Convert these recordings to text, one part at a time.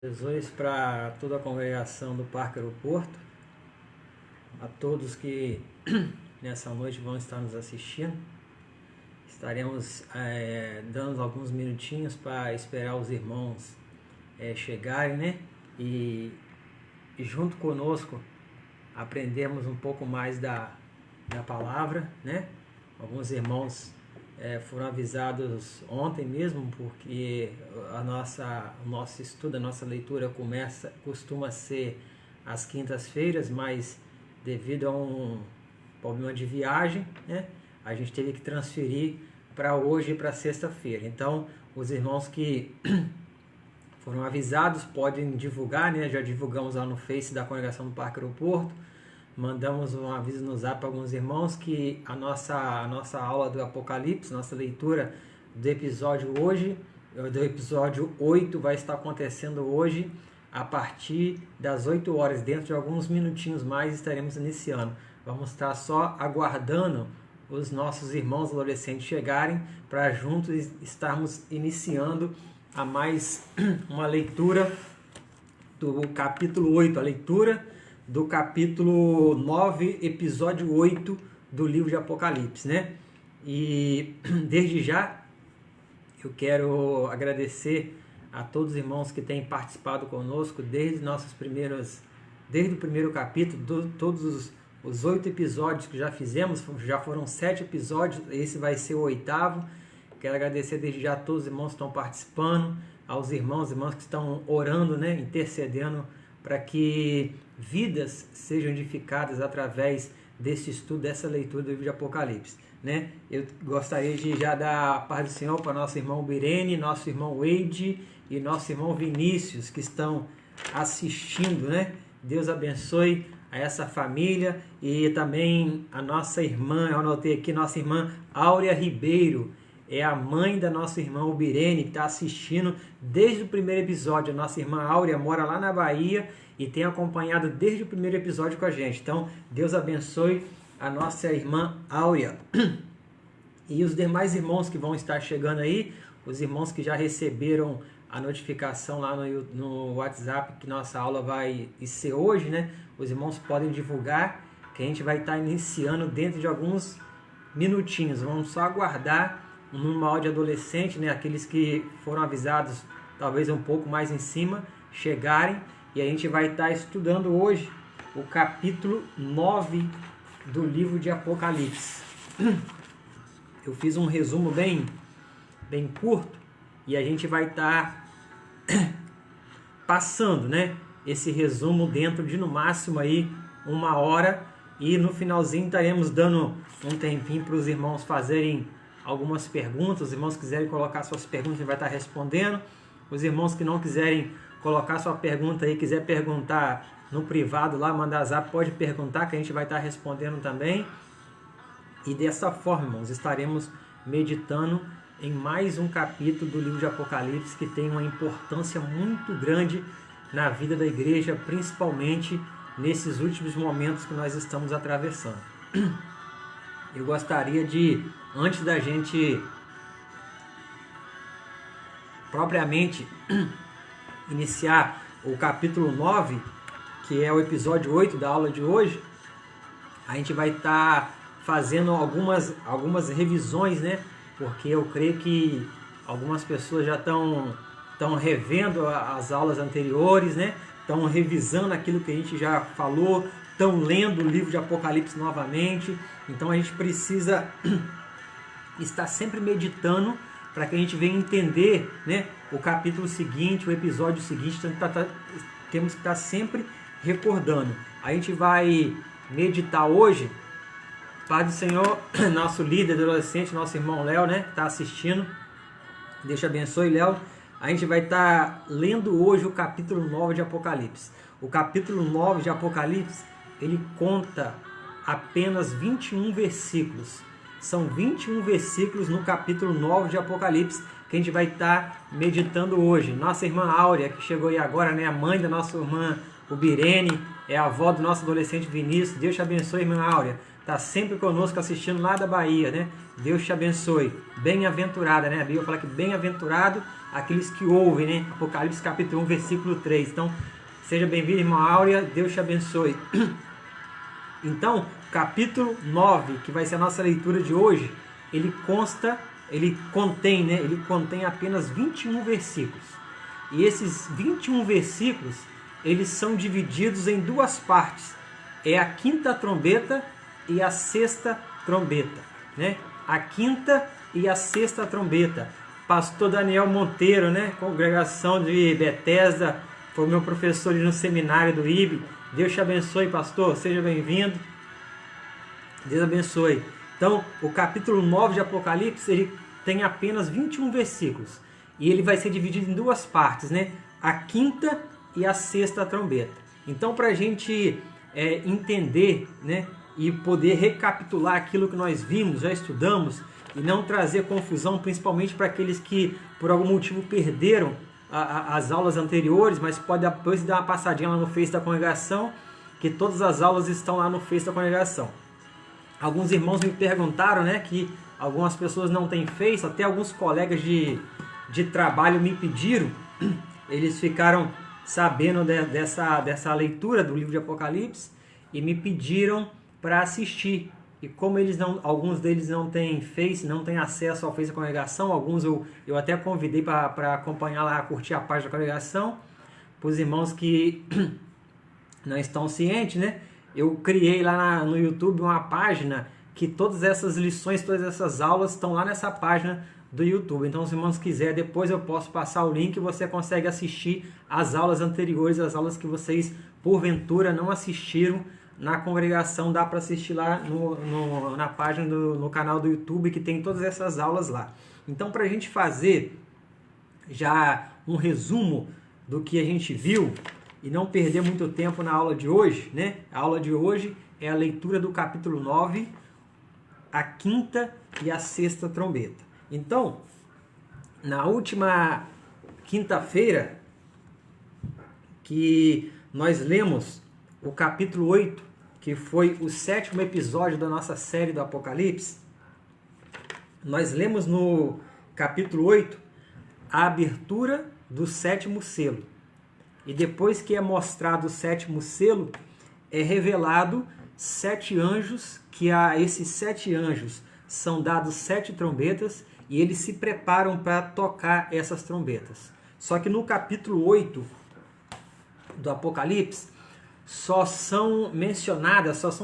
Jesus para toda a congregação do Parque Aeroporto, a todos que nessa noite vão estar nos assistindo. Estaremos dando alguns minutinhos para esperar os irmãos chegarem, né? E junto conosco aprendemos um pouco mais da palavra, né? Alguns irmãos foram avisados ontem mesmo, porque o nosso estudo, a nossa leitura costuma ser às quintas-feiras, mas devido a um problema de viagem, né, a gente teve que transferir para hoje e para sexta-feira. Então, os irmãos que foram avisados podem divulgar, né? Já divulgamos lá no Face da congregação do Parque Aeroporto. Mandamos um aviso no Zap para alguns irmãos que a nossa aula do Apocalipse, nossa leitura do episódio 8 vai estar acontecendo hoje a partir das 8 horas. Dentro de alguns minutinhos mais estaremos iniciando. Vamos estar só aguardando os nossos irmãos adolescentes chegarem para juntos estarmos iniciando a mais uma leitura do capítulo 8, a leitura do capítulo 9, episódio 8 do livro de Apocalipse, né? E desde já eu quero agradecer a todos os irmãos que têm participado conosco desde o primeiro capítulo, todos os 8 episódios que já fizemos, já foram 7 episódios, esse vai ser o 8º. Quero agradecer desde já a todos os irmãos que estão participando, aos irmãos que estão orando, né, intercedendo para que vidas sejam edificadas através desse estudo, dessa leitura do livro de Apocalipse, né? Eu gostaria de já dar a paz do Senhor para nosso irmão Birene, nosso irmão Wade e nosso irmão Vinícius, que estão assistindo, né? Deus abençoe a essa família e também a nossa irmã, eu anotei aqui, nossa irmã Áurea Ribeiro, é a mãe da nossa irmã Birene, que está assistindo desde o primeiro episódio. A nossa irmã Áurea mora lá na Bahia e tem acompanhado desde o primeiro episódio com a gente. Então, Deus abençoe a nossa irmã Áurea. E os demais irmãos que vão estar chegando aí, os irmãos que já receberam a notificação lá no WhatsApp que nossa aula vai ser hoje, né? Os irmãos podem divulgar que a gente vai estar iniciando dentro de alguns minutinhos. Vamos só aguardar um número maior de adolescentes, né, aqueles que foram avisados talvez um pouco mais em cima, chegarem, e a gente vai estar estudando hoje o capítulo 9 do livro de Apocalipse. Eu fiz um resumo bem curto e a gente vai estar passando, né, esse resumo dentro de no máximo aí 1 hora, e no finalzinho estaremos dando um tempinho para os irmãos fazerem algumas perguntas. Os irmãos que quiserem colocar suas perguntas, a gente vai estar respondendo. Os irmãos que não quiserem colocar sua pergunta aí, quiser perguntar no privado lá, mandar zap, pode perguntar que a gente vai estar respondendo também. E dessa forma, irmãos, estaremos meditando em mais um capítulo do livro de Apocalipse, que tem uma importância muito grande na vida da igreja, principalmente nesses últimos momentos que nós estamos atravessando. Eu gostaria de, antes da gente propriamente iniciar o capítulo 9, que é o episódio 8 da aula de hoje, a gente vai estar fazendo algumas revisões, né? Porque eu creio que algumas pessoas já estão revendo as aulas anteriores, né? Estão revisando aquilo que a gente já falou, estão lendo o livro de Apocalipse novamente. Então a gente precisa estar sempre meditando para que a gente venha entender, né, o capítulo seguinte, o episódio seguinte. Então, temos que estar sempre recordando. A gente vai meditar hoje, Pai do Senhor, nosso líder adolescente, nosso irmão Léo, né, está assistindo. Deus te abençoe, Léo. A gente vai estar lendo hoje o capítulo 9 de Apocalipse. O capítulo 9 de Apocalipse, ele conta apenas 21 versículos. São 21 versículos no capítulo 9 de Apocalipse que a gente vai estar meditando hoje. Nossa irmã Áurea, que chegou aí agora, né, a mãe da nossa irmã Birene, é a avó do nosso adolescente Vinícius. Deus te abençoe, irmã Áurea. está sempre conosco assistindo lá da Bahia, né? Deus te abençoe. Bem-aventurada, né? A Bíblia fala que bem-aventurado aqueles que ouvem, né? Apocalipse capítulo 1, versículo 3. Então, seja bem-vindo, irmã Áurea. Deus te abençoe. Então, capítulo 9, que vai ser a nossa leitura de hoje, ele contém apenas 21 versículos. E esses 21 versículos, eles são divididos em duas partes. É a quinta trombeta e a sexta trombeta, né? A quinta e a sexta trombeta. Pastor Daniel Monteiro, né? Congregação de Bethesda, foi meu professor no seminário do IB. Deus te abençoe, pastor. Seja bem-vindo. Deus abençoe. Então, o capítulo 9 de Apocalipse, ele tem apenas 21 versículos. E ele vai ser dividido em duas partes, né? A quinta e a sexta trombeta. Então, para a gente entender, né, e poder recapitular aquilo que nós vimos, já estudamos, e não trazer confusão, principalmente para aqueles que, por algum motivo, perderam as aulas anteriores, mas pode depois dar uma passadinha lá no Face da congregação, que todas as aulas estão lá no Face da congregação. Alguns irmãos me perguntaram, né, que algumas pessoas não têm Face, até alguns colegas de trabalho me pediram, eles ficaram sabendo dessa leitura do livro de Apocalipse e me pediram para assistir. E como alguns deles não têm Face, não têm acesso ao Face da congregação, alguns eu até convidei para acompanhar lá, curtir a página da congregação, para os irmãos que não estão cientes, né? Eu criei lá no YouTube uma página que todas essas lições, todas essas aulas estão lá nessa página do YouTube. Então, se os irmãos quiserem, depois eu posso passar o link e você consegue assistir as aulas anteriores, as aulas que vocês, porventura, não assistiram na congregação. Dá para assistir lá na página, no canal do YouTube, que tem todas essas aulas lá. Então, para a gente fazer já um resumo do que a gente viu e não perder muito tempo na aula de hoje, né? A aula de hoje é a leitura do capítulo 9, a quinta e a sexta trombeta. Então, na última quinta-feira, que nós lemos o capítulo 8, que foi o 7º episódio da nossa série do Apocalipse, nós lemos no capítulo 8 a abertura do 7º selo. E depois que é mostrado o 7º selo, é revelado 7 anjos, que a esses 7 anjos são dados 7 trombetas, e eles se preparam para tocar essas trombetas. Só que no capítulo 8 do Apocalipse, só são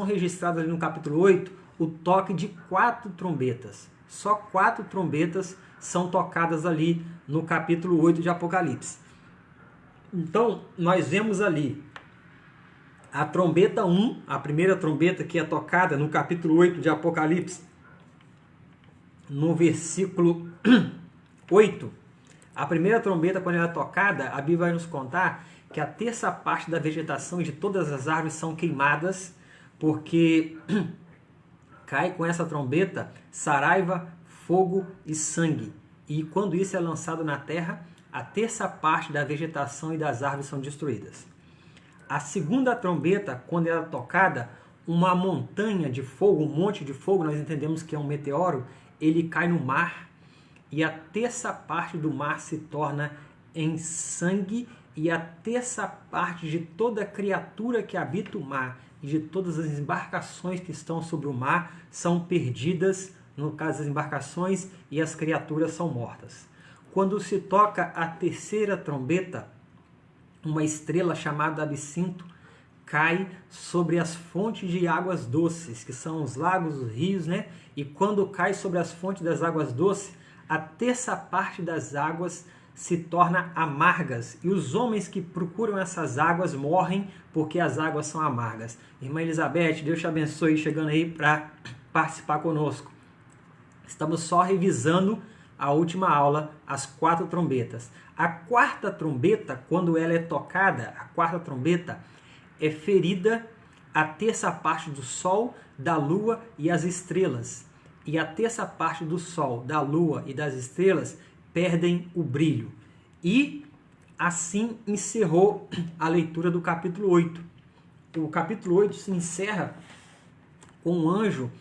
registradas ali no capítulo 8 o toque de 4 trombetas. Só 4 trombetas são tocadas ali no capítulo 8 de Apocalipse. Então, nós vemos ali a trombeta 1, a primeira trombeta que é tocada no capítulo 8 de Apocalipse, no versículo 8. A primeira trombeta, quando ela é tocada, a Bíblia vai nos contar que a terça parte da vegetação e de todas as árvores são queimadas, porque cai com essa trombeta saraiva, fogo e sangue. E quando isso é lançado na terra, a terça parte da vegetação e das árvores são destruídas. A segunda trombeta, quando ela é tocada, uma montanha de fogo, um monte de fogo, nós entendemos que é um meteoro, ele cai no mar e a terça parte do mar se torna em sangue, e a terça parte de toda criatura que habita o mar e de todas as embarcações que estão sobre o mar são perdidas, no caso das embarcações, e as criaturas são mortas. Quando se toca a terceira trombeta, uma estrela chamada Absinto cai sobre as fontes de águas doces, que são os lagos, os rios, né? E quando cai sobre as fontes das águas doces, a terça parte das águas se torna amargas, e os homens que procuram essas águas morrem porque as águas são amargas. Irmã Elizabeth, Deus te abençoe, chegando aí para participar conosco. Estamos só revisando a última aula, as 4 trombetas. A quarta trombeta, quando ela é tocada, a quarta trombeta é ferida a terça parte do sol, da lua e as estrelas. E a terça parte do sol, da lua e das estrelas perdem o brilho. E assim encerrou a leitura do capítulo 8. O capítulo 8 se encerra um anjo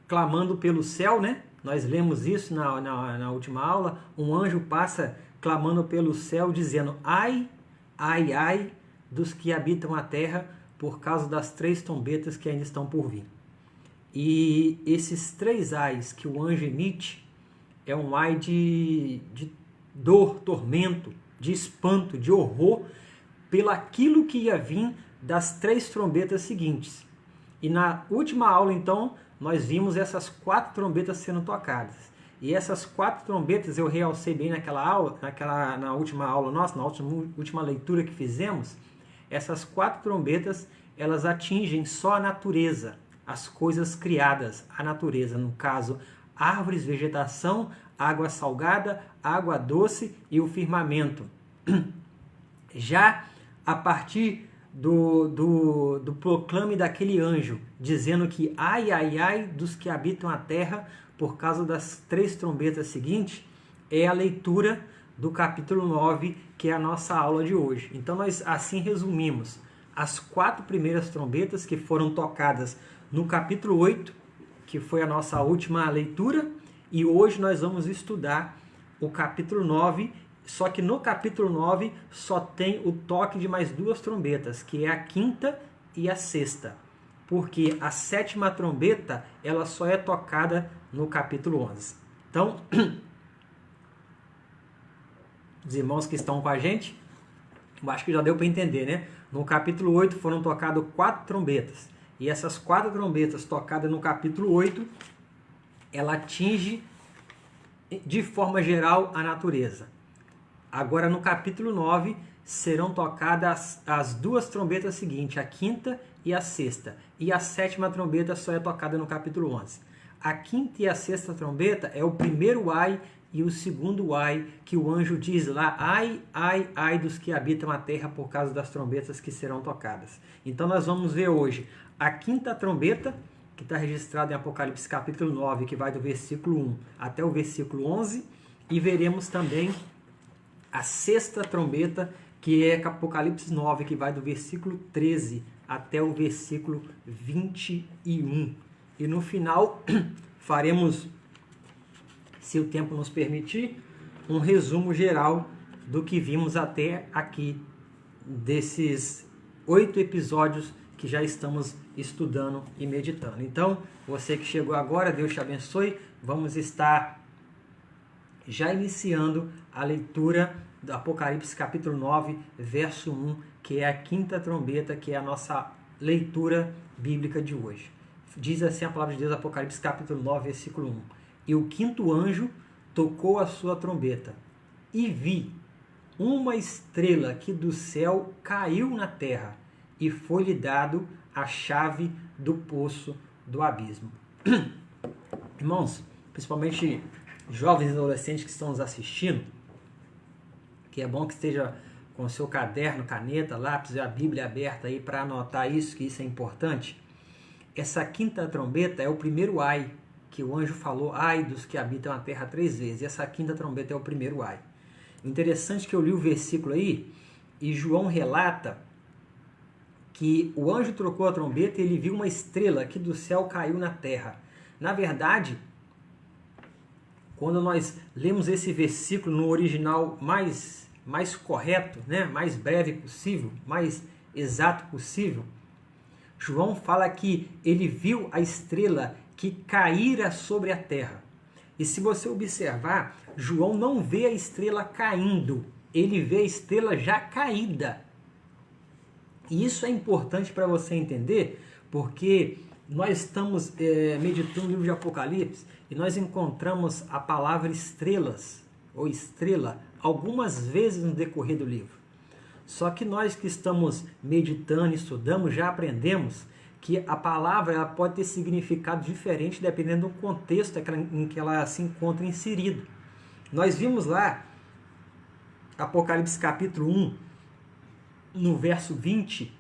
clamando pelo céu, né? Nós lemos isso na última aula. Um anjo passa clamando pelo céu, dizendo: ai, ai, ai dos que habitam a terra, por causa das 3 trombetas que ainda estão por vir. E esses 3 ais que o anjo emite é um ai de dor, tormento, de espanto, de horror, pelo aquilo que ia vir das 3 trombetas seguintes. E na última aula, então, nós vimos essas 4 trombetas sendo tocadas. E essas 4 trombetas eu realcei bem naquela aula, na última aula nossa, na última leitura que fizemos. Essas 4 trombetas, elas atingem só a natureza, as coisas criadas, a natureza, no caso, árvores, vegetação, água salgada, água doce e o firmamento. Já a partir do proclame daquele anjo, dizendo que ai, ai, ai dos que habitam a terra, por causa das 3 trombetas seguintes, é a leitura do capítulo 9, que é a nossa aula de hoje. Então nós assim resumimos as 4 primeiras trombetas que foram tocadas no capítulo 8, que foi a nossa última leitura, e hoje nós vamos estudar o capítulo 9, só que no capítulo 9 só tem o toque de mais 2 trombetas, que é a 5ª e a 6ª, porque a 7ª trombeta ela só é tocada no capítulo 11. Então, os irmãos que estão com a gente, eu acho que já deu para entender, né? No capítulo 8 foram tocadas 4 trombetas, e essas 4 trombetas tocadas no capítulo 8, ela atinge de forma geral a natureza. Agora no capítulo 9 serão tocadas as 2 trombetas seguintes, a 5ª e a 6ª, e a 7ª trombeta só é tocada no capítulo 11. A 5ª e a 6ª trombeta é o primeiro ai e o segundo ai, que o anjo diz lá: ai, ai, ai dos que habitam a terra, por causa das trombetas que serão tocadas. Então nós vamos ver hoje a 5ª trombeta, que está registrada em Apocalipse capítulo 9, que vai do versículo 1 até o versículo 11, e veremos também a 6ª trombeta, que é Apocalipse 9, que vai do versículo 13 até o versículo 21. E no final faremos, se o tempo nos permitir, um resumo geral do que vimos até aqui, desses 8 episódios que já estamos estudando e meditando. Então, você que chegou agora, Deus te abençoe. Vamos estar já iniciando a leitura do Apocalipse capítulo 9, verso 1, que é a 5ª trombeta, que é a nossa leitura bíblica de hoje. Diz assim a palavra de Deus, Apocalipse capítulo 9, versículo 1. E o 5º anjo tocou a sua trombeta, e vi uma estrela que do céu caiu na terra, e foi-lhe dado a chave do poço do abismo. Irmãos, principalmente jovens e adolescentes que estão nos assistindo, que é bom que esteja com o seu caderno, caneta, lápis e a Bíblia aberta aí para anotar isso, que isso é importante. Essa 5ª trombeta é o primeiro ai, que o anjo falou, ai dos que habitam a terra 3 vezes. E essa 5ª trombeta é o primeiro ai. O interessante é que eu li o versículo aí, e João relata que o anjo trocou a trombeta e ele viu uma estrela que do céu caiu na terra. Na verdade, quando nós lemos esse versículo no original mais correto, né, mais breve possível, mais exato possível, João fala que ele viu a estrela que caíra sobre a terra. E se você observar, João não vê a estrela caindo, ele vê a estrela já caída. E isso é importante para você entender, porque nós estamos meditando no livro de Apocalipse e nós encontramos a palavra estrelas, ou estrela, algumas vezes no decorrer do livro. Só que nós que estamos meditando, estudamos, já aprendemos que a palavra ela pode ter significado diferente dependendo do contexto em que ela se encontra inserido. Nós vimos lá, Apocalipse capítulo 1, no verso 20,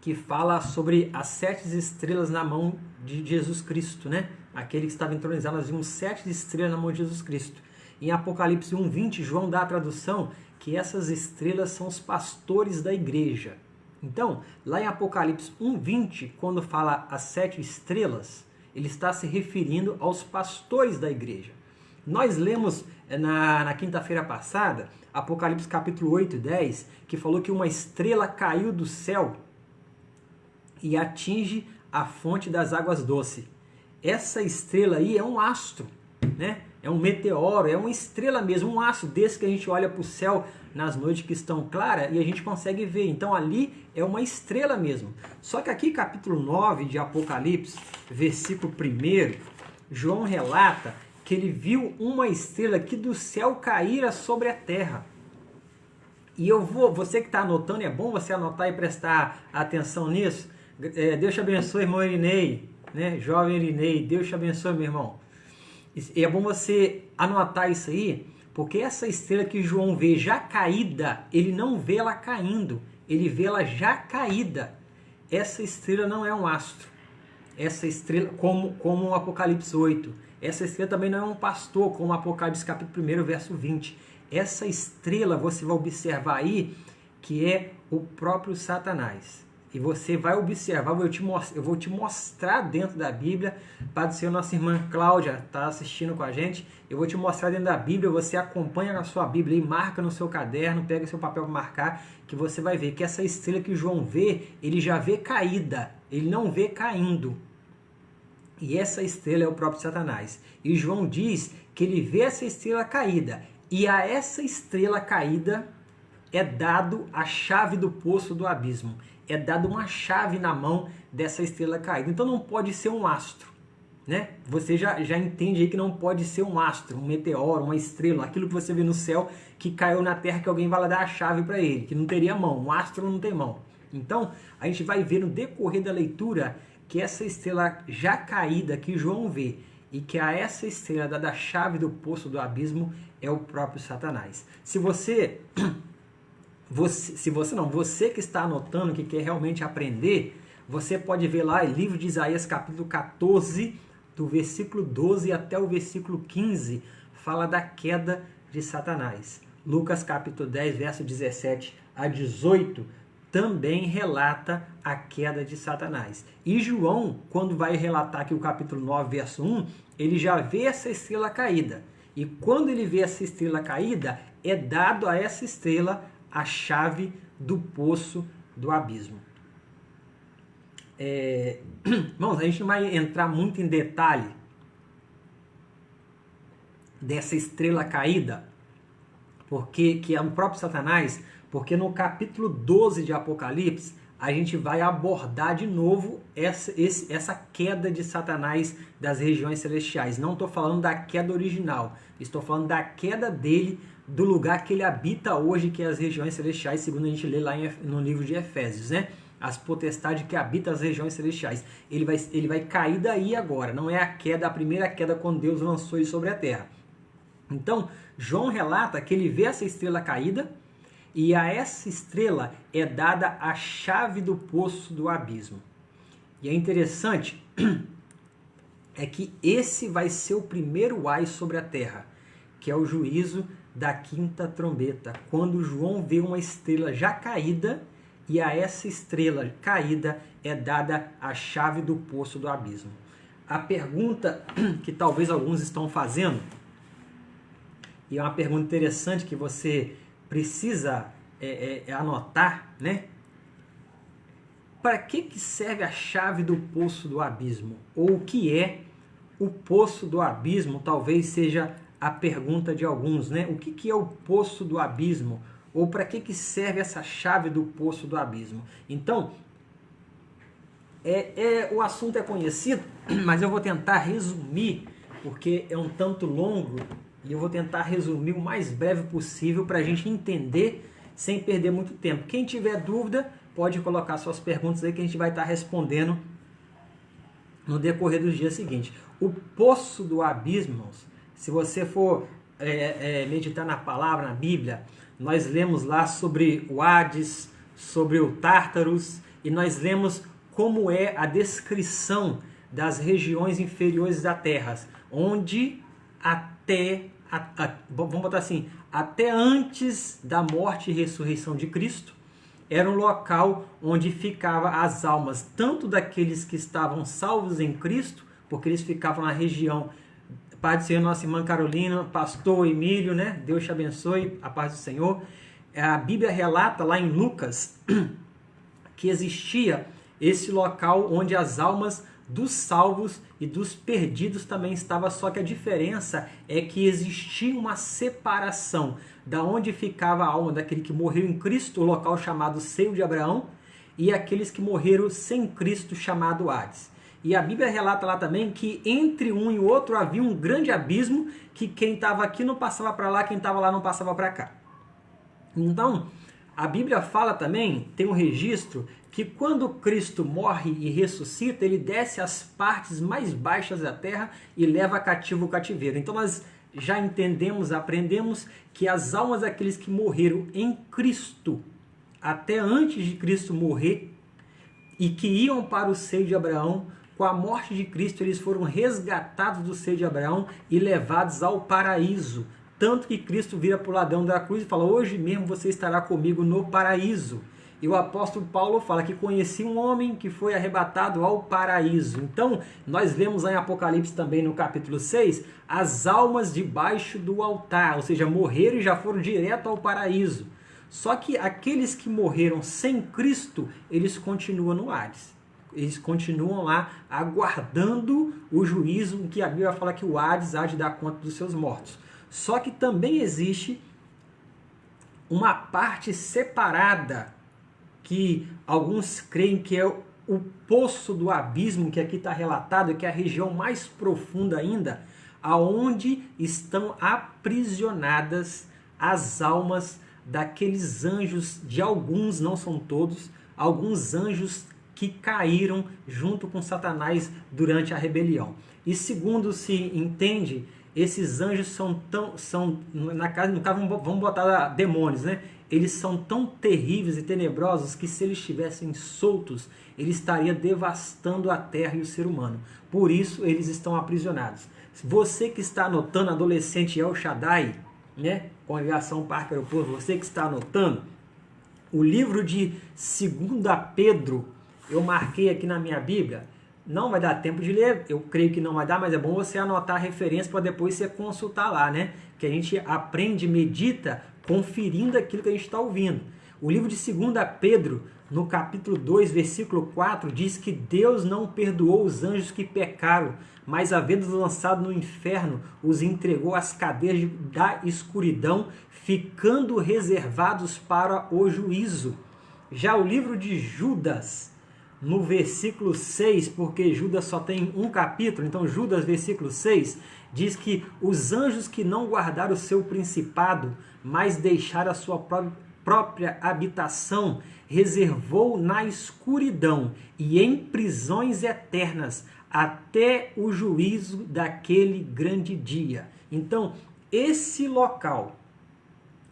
que fala sobre as 7 estrelas na mão de Jesus Cristo, né? Aquele que estava entronizado, nós vimos 7 estrelas na mão de Jesus Cristo. Em Apocalipse 1:20, João dá a tradução que essas estrelas são os pastores da igreja. Então, lá em Apocalipse 1:20, quando fala as 7 estrelas, ele está se referindo aos pastores da igreja. Nós lemos na quinta-feira passada, Apocalipse capítulo 8 e 10, que falou que uma estrela caiu do céu e atinge a fonte das águas doces. Essa estrela aí é um astro, né? É um meteoro, é uma estrela mesmo, um astro desse que a gente olha para o céu nas noites que estão claras e a gente consegue ver. Então ali é uma estrela mesmo. Só que aqui capítulo 9 de Apocalipse, versículo 1, João relata que ele viu uma estrela que do céu caíra sobre a terra. E você que está anotando, é bom você anotar e prestar atenção nisso. Deus te abençoe, irmão Irinei, né? Jovem Irinei, Deus te abençoe, meu irmão. E é bom você anotar isso aí, porque essa estrela que João vê já caída, ele não vê ela caindo, ele vê ela já caída. Essa estrela não é um astro. Essa estrela, como o Apocalipse 8. Essa estrela também não é um pastor, como o Apocalipse capítulo 1, verso 20. Essa estrela, você vai observar aí, que é o próprio Satanás. E você vai observar, eu vou te mostrar dentro da Bíblia, Padre do Senhor, nossa irmã Cláudia está assistindo com a gente, eu vou te mostrar dentro da Bíblia, você acompanha na sua Bíblia e marca no seu caderno, pega seu papel para marcar, que você vai ver que essa estrela que João vê, ele já vê caída, ele não vê caindo. E essa estrela é o próprio Satanás. E João diz que ele vê essa estrela caída, e a essa estrela caída é dado a chave do poço do abismo. É dado uma chave na mão dessa estrela caída. Então não pode ser um astro, né? Você já entende aí que não pode ser um astro, um meteoro, uma estrela, aquilo que você vê no céu que caiu na terra que alguém vai lá dar a chave para ele, que não teria mão. Um astro não tem mão. Então a gente vai ver no decorrer da leitura que essa estrela já caída que João vê e que a essa estrela dada a chave do poço do abismo é o próprio Satanás. Você que está anotando, que quer realmente aprender, você pode ver lá em livro de Isaías capítulo 14, do versículo 12 até o versículo 15, fala da queda de Satanás. Lucas capítulo 10, verso 17 a 18, também relata a queda de Satanás. E João, quando vai relatar aqui o capítulo 9, verso 1, ele já vê essa estrela caída. E quando ele vê essa estrela caída, é dado a essa estrela a chave do poço do abismo. Irmãos, a gente não vai entrar muito em detalhe dessa estrela caída, porque que é o próprio Satanás, porque no capítulo 12 de Apocalipse a gente vai abordar de novo essa queda de Satanás das regiões celestiais. Não estou falando da queda original, estou falando da queda dele do lugar que ele habita hoje, que é as regiões celestiais, segundo a gente lê lá no livro de Efésios, né? As potestades que habitam as regiões celestiais. Ele vai cair daí agora, não é a primeira queda quando Deus lançou ele sobre a terra. Então, João relata que ele vê essa estrela caída, e a essa estrela é dada a chave do poço do abismo. E é interessante é que esse vai ser o primeiro ai sobre a terra, que é o juízo da quinta trombeta, quando João vê uma estrela já caída, e a essa estrela caída é dada a chave do poço do abismo. A pergunta que talvez alguns estão fazendo, e é uma pergunta interessante que você precisa anotar, né? Para que serve a chave do poço do abismo? Ou o que é o poço do abismo? Talvez seja a pergunta de alguns, né? O que é o poço do abismo? Ou para que serve essa chave do poço do abismo? Então, o assunto é conhecido, mas eu vou tentar resumir, porque é um tanto longo, e eu vou tentar resumir o mais breve possível para a gente entender sem perder muito tempo. Quem tiver dúvida, pode colocar suas perguntas aí que a gente vai estar respondendo no decorrer dos dias seguintes. O poço do abismo, se você for meditar na palavra, na Bíblia, nós lemos lá sobre o Hades, sobre o Tártaros, e nós lemos como é a descrição das regiões inferiores da Terra, onde vamos botar assim, até antes da morte e ressurreição de Cristo, era um local onde ficavam as almas, tanto daqueles que estavam salvos em Cristo, porque eles ficavam na região. Pai do Senhor, nossa irmã Carolina, pastor Emílio, né? Deus te abençoe, a paz do Senhor. A Bíblia relata lá em Lucas que existia esse local onde as almas dos salvos e dos perdidos também estavam, só que a diferença é que existia uma separação da onde ficava a alma daquele que morreu em Cristo, o local chamado Seio de Abraão, e aqueles que morreram sem Cristo, chamado Hades. E a Bíblia relata lá também que entre um e o outro havia um grande abismo, que quem estava aqui não passava para lá, quem estava lá não passava para cá. Então, a Bíblia fala também, tem um registro, que quando Cristo morre e ressuscita, ele desce às partes mais baixas da terra e leva cativo o cativeiro. Então nós já entendemos, aprendemos que as almas daqueles que morreram em Cristo, até antes de Cristo morrer, e que iam para o seio de Abraão, com a morte de Cristo eles foram resgatados do seio de Abraão e levados ao paraíso. Tanto que Cristo vira para o ladrão da cruz e fala: hoje mesmo você estará comigo no paraíso. E o apóstolo Paulo fala que conhecia um homem que foi arrebatado ao paraíso. Então, nós vemos lá em Apocalipse também no capítulo 6, as almas debaixo do altar, ou seja, morreram e já foram direto ao paraíso. Só que aqueles que morreram sem Cristo, eles continuam no Hades. Eles continuam lá aguardando o juízo, que a Bíblia fala que o Hades há de dar conta dos seus mortos. Só que também existe uma parte separada, que alguns creem que é o poço do abismo, que aqui está relatado, que é a região mais profunda ainda, aonde estão aprisionadas as almas daqueles anjos, de alguns, não são todos, alguns anjos que caíram junto com Satanás durante a rebelião. E segundo se entende, esses anjos são no caso, vamos botar demônios, né? Eles são tão terríveis e tenebrosos que se eles estivessem soltos, eles estariam devastando a terra e o ser humano. Por isso eles estão aprisionados. Você que está anotando, adolescente El Shaddai, né? Congregação Parque Aeroporto, você que está anotando, o livro de 2 Pedro, eu marquei aqui na minha Bíblia. Não vai dar tempo de ler, eu creio que não vai dar, mas é bom você anotar a referência para depois você consultar lá, né? Que a gente aprende, medita, conferindo aquilo que a gente está ouvindo. O livro de 2 Pedro, no capítulo 2, versículo 4, diz que Deus não perdoou os anjos que pecaram, mas havendo-os lançado no inferno, os entregou às cadeias da escuridão, ficando reservados para o juízo. Já o livro de Judas, no versículo 6, porque Judas só tem um capítulo, então Judas, versículo 6, diz que os anjos que não guardaram o seu principado, mas deixaram a sua própria habitação, reservou na escuridão e em prisões eternas, até o juízo daquele grande dia. Então, esse local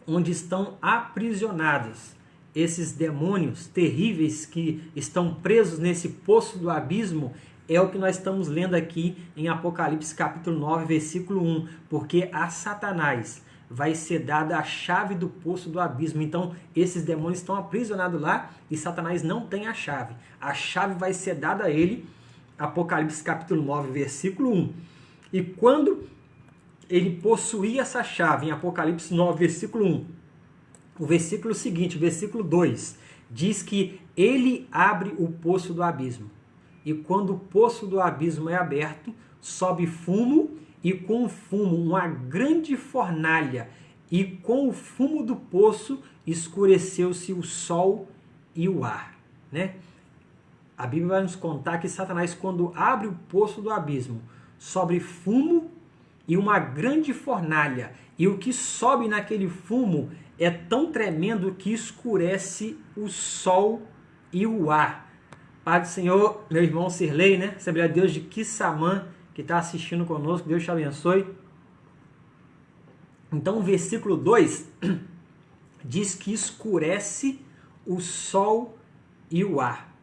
onde estão aprisionados esses demônios terríveis que estão presos nesse poço do abismo, é o que nós estamos lendo aqui em Apocalipse capítulo 9, versículo 1, porque a Satanás vai ser dada a chave do poço do abismo. Então, esses demônios estão aprisionados lá e Satanás não tem a chave. A chave vai ser dada a ele, Apocalipse capítulo 9, versículo 1. E quando ele possuía essa chave, em Apocalipse 9, versículo 1, o versículo seguinte, o versículo 2, diz que ele abre o poço do abismo. E quando o poço do abismo é aberto, sobe fumo, e com o fumo uma grande fornalha, e com o fumo do poço escureceu-se o sol e o ar. Né? A Bíblia vai nos contar que Satanás, quando abre o poço do abismo, sobe fumo e uma grande fornalha, e o que sobe naquele fumo é tão tremendo que escurece o sol e o ar. Pai do Senhor, meu irmão Sirlei, né? Assembleia de Deus de Quissamã, que está assistindo conosco, Deus te abençoe. Então o versículo 2 diz que escurece o sol e o ar.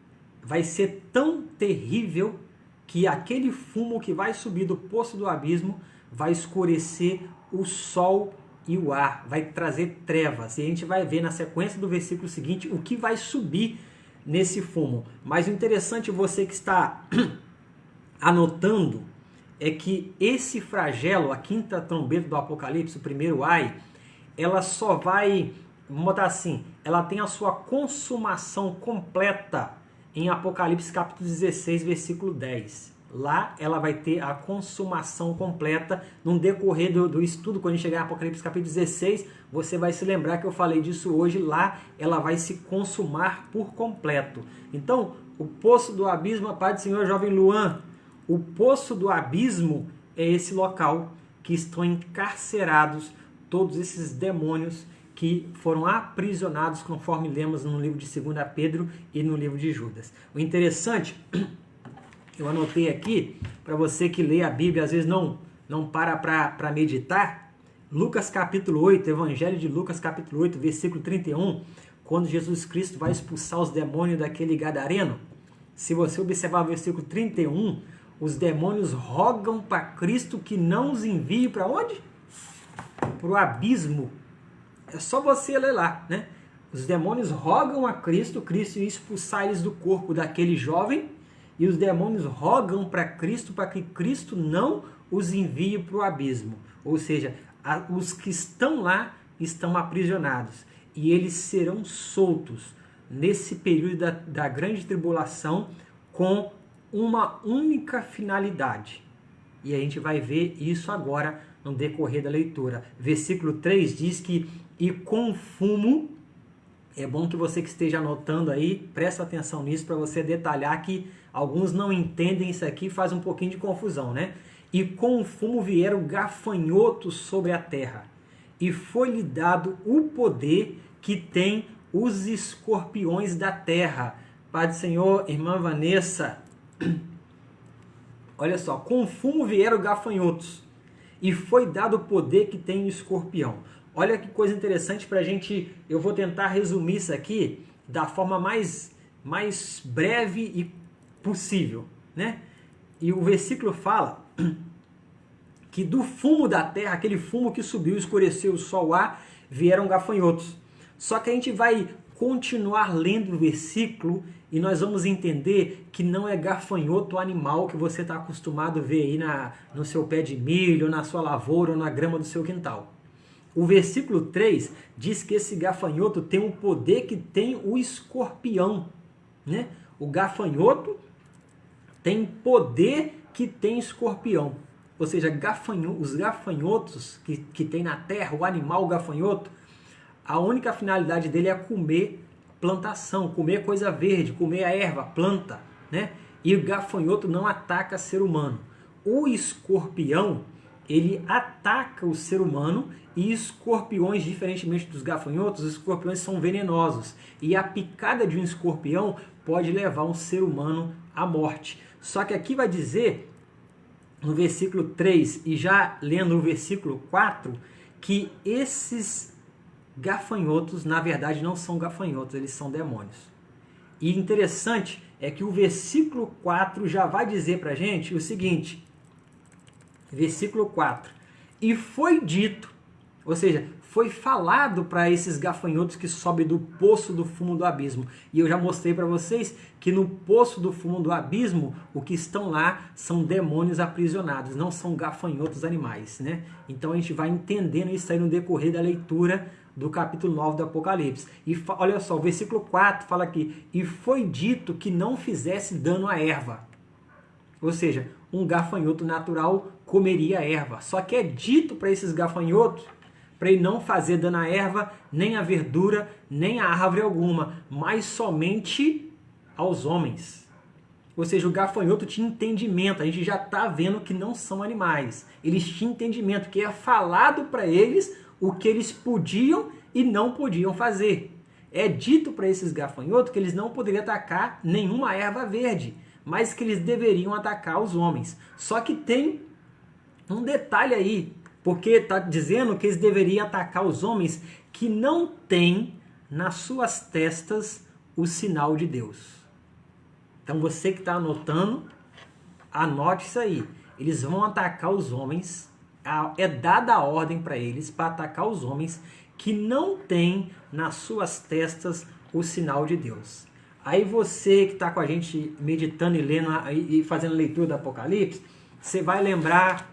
Vai ser tão terrível que aquele fumo que vai subir do poço do abismo vai escurecer o sol e o ar, vai trazer trevas. E a gente vai ver na sequência do versículo seguinte o que vai subir nesse fumo. Mas o interessante, você que está anotando, é que esse flagelo, a quinta trombeta do Apocalipse, o primeiro ai, ela só vai, vamos botar assim, ela tem a sua consumação completa em Apocalipse capítulo 16, versículo 10. Lá ela vai ter a consumação completa no decorrer do estudo. Quando a gente chegar em Apocalipse capítulo 16, você vai se lembrar que eu falei disso hoje. Lá ela vai se consumar por completo. Então, o poço do abismo, a paz do Senhor, jovem Luan, o poço do abismo é esse local que estão encarcerados todos esses demônios que foram aprisionados, conforme lemos no livro de 2 Pedro e no livro de Judas. O interessante, eu anotei aqui, para você que lê a Bíblia, às vezes não para meditar, Lucas capítulo 8, Evangelho de Lucas capítulo 8, versículo 31, quando Jesus Cristo vai expulsar os demônios daquele gadareno. Se você observar o versículo 31, os demônios rogam para Cristo que não os envie para onde? Para o abismo. É só você ler lá, né? Os demônios rogam a Cristo, Cristo ia expulsar eles do corpo daquele jovem, e os demônios rogam para Cristo para que Cristo não os envie para o abismo. Ou seja, os que estão lá estão aprisionados, e eles serão soltos nesse período da grande tribulação com uma única finalidade. E a gente vai ver isso agora no decorrer da leitura. Versículo 3 diz que, e com fumo, é bom que você que esteja anotando aí, presta atenção nisso para você detalhar que alguns não entendem isso aqui, faz um pouquinho de confusão, né? E com fumo vieram gafanhotos sobre a terra, e foi-lhe dado o poder que tem os escorpiões da terra. Pai do Senhor, irmã Vanessa, olha só, com fumo vieram gafanhotos, e foi dado o poder que tem o escorpião. Olha que coisa interessante para a gente, eu vou tentar resumir isso aqui da forma mais breve e possível, né? E o versículo fala que do fumo da terra, aquele fumo que subiu, escureceu o sol, o ar, vieram gafanhotos. Só que a gente vai continuar lendo o versículo e nós vamos entender que não é gafanhoto animal que você está acostumado a ver aí no seu pé de milho, ou na sua lavoura, ou na grama do seu quintal. O versículo 3 diz que esse gafanhoto tem o poder que tem o escorpião, né? O gafanhoto tem poder que tem escorpião. Ou seja, os gafanhotos que tem na terra, o animal gafanhoto, a única finalidade dele é comer plantação, comer coisa verde, comer a erva, planta, né? E o gafanhoto não ataca ser humano. O escorpião, ele ataca o ser humano, e escorpiões, diferentemente dos gafanhotos, os escorpiões são venenosos. E a picada de um escorpião pode levar um ser humano à morte. Só que aqui vai dizer, no versículo 3, e já lendo o versículo 4, que esses gafanhotos, na verdade, não são gafanhotos, eles são demônios. E interessante é que o versículo 4 já vai dizer para a gente o seguinte, versículo 4, e foi dito, ou seja, foi falado para esses gafanhotos que sobem do poço do fumo do abismo. E eu já mostrei para vocês que no poço do fumo do abismo, o que estão lá são demônios aprisionados, não são gafanhotos animais, né? Então a gente vai entendendo isso aí no decorrer da leitura do capítulo 9 do Apocalipse. E olha só, o versículo 4 fala aqui, e foi dito que não fizesse dano à erva. Ou seja, um gafanhoto natural comeria a erva. Só que é dito para esses gafanhotos para ele não fazer dano à erva, nem à verdura, nem à árvore alguma, mas somente aos homens. Ou seja, o gafanhoto tinha entendimento, a gente já está vendo que não são animais. Eles tinham entendimento, que é falado para eles o que eles podiam e não podiam fazer. É dito para esses gafanhotos que eles não poderiam atacar nenhuma erva verde, mas que eles deveriam atacar os homens. Só que tem um detalhe aí, porque está dizendo que eles deveriam atacar os homens que não têm nas suas testas o sinal de Deus. Então você que está anotando, anote isso aí. Eles vão atacar os homens é dada a ordem para eles para atacar os homens que não têm nas suas testas o sinal de Deus. Aí você que está com a gente meditando e lendo e fazendo leitura do Apocalipse, você vai lembrar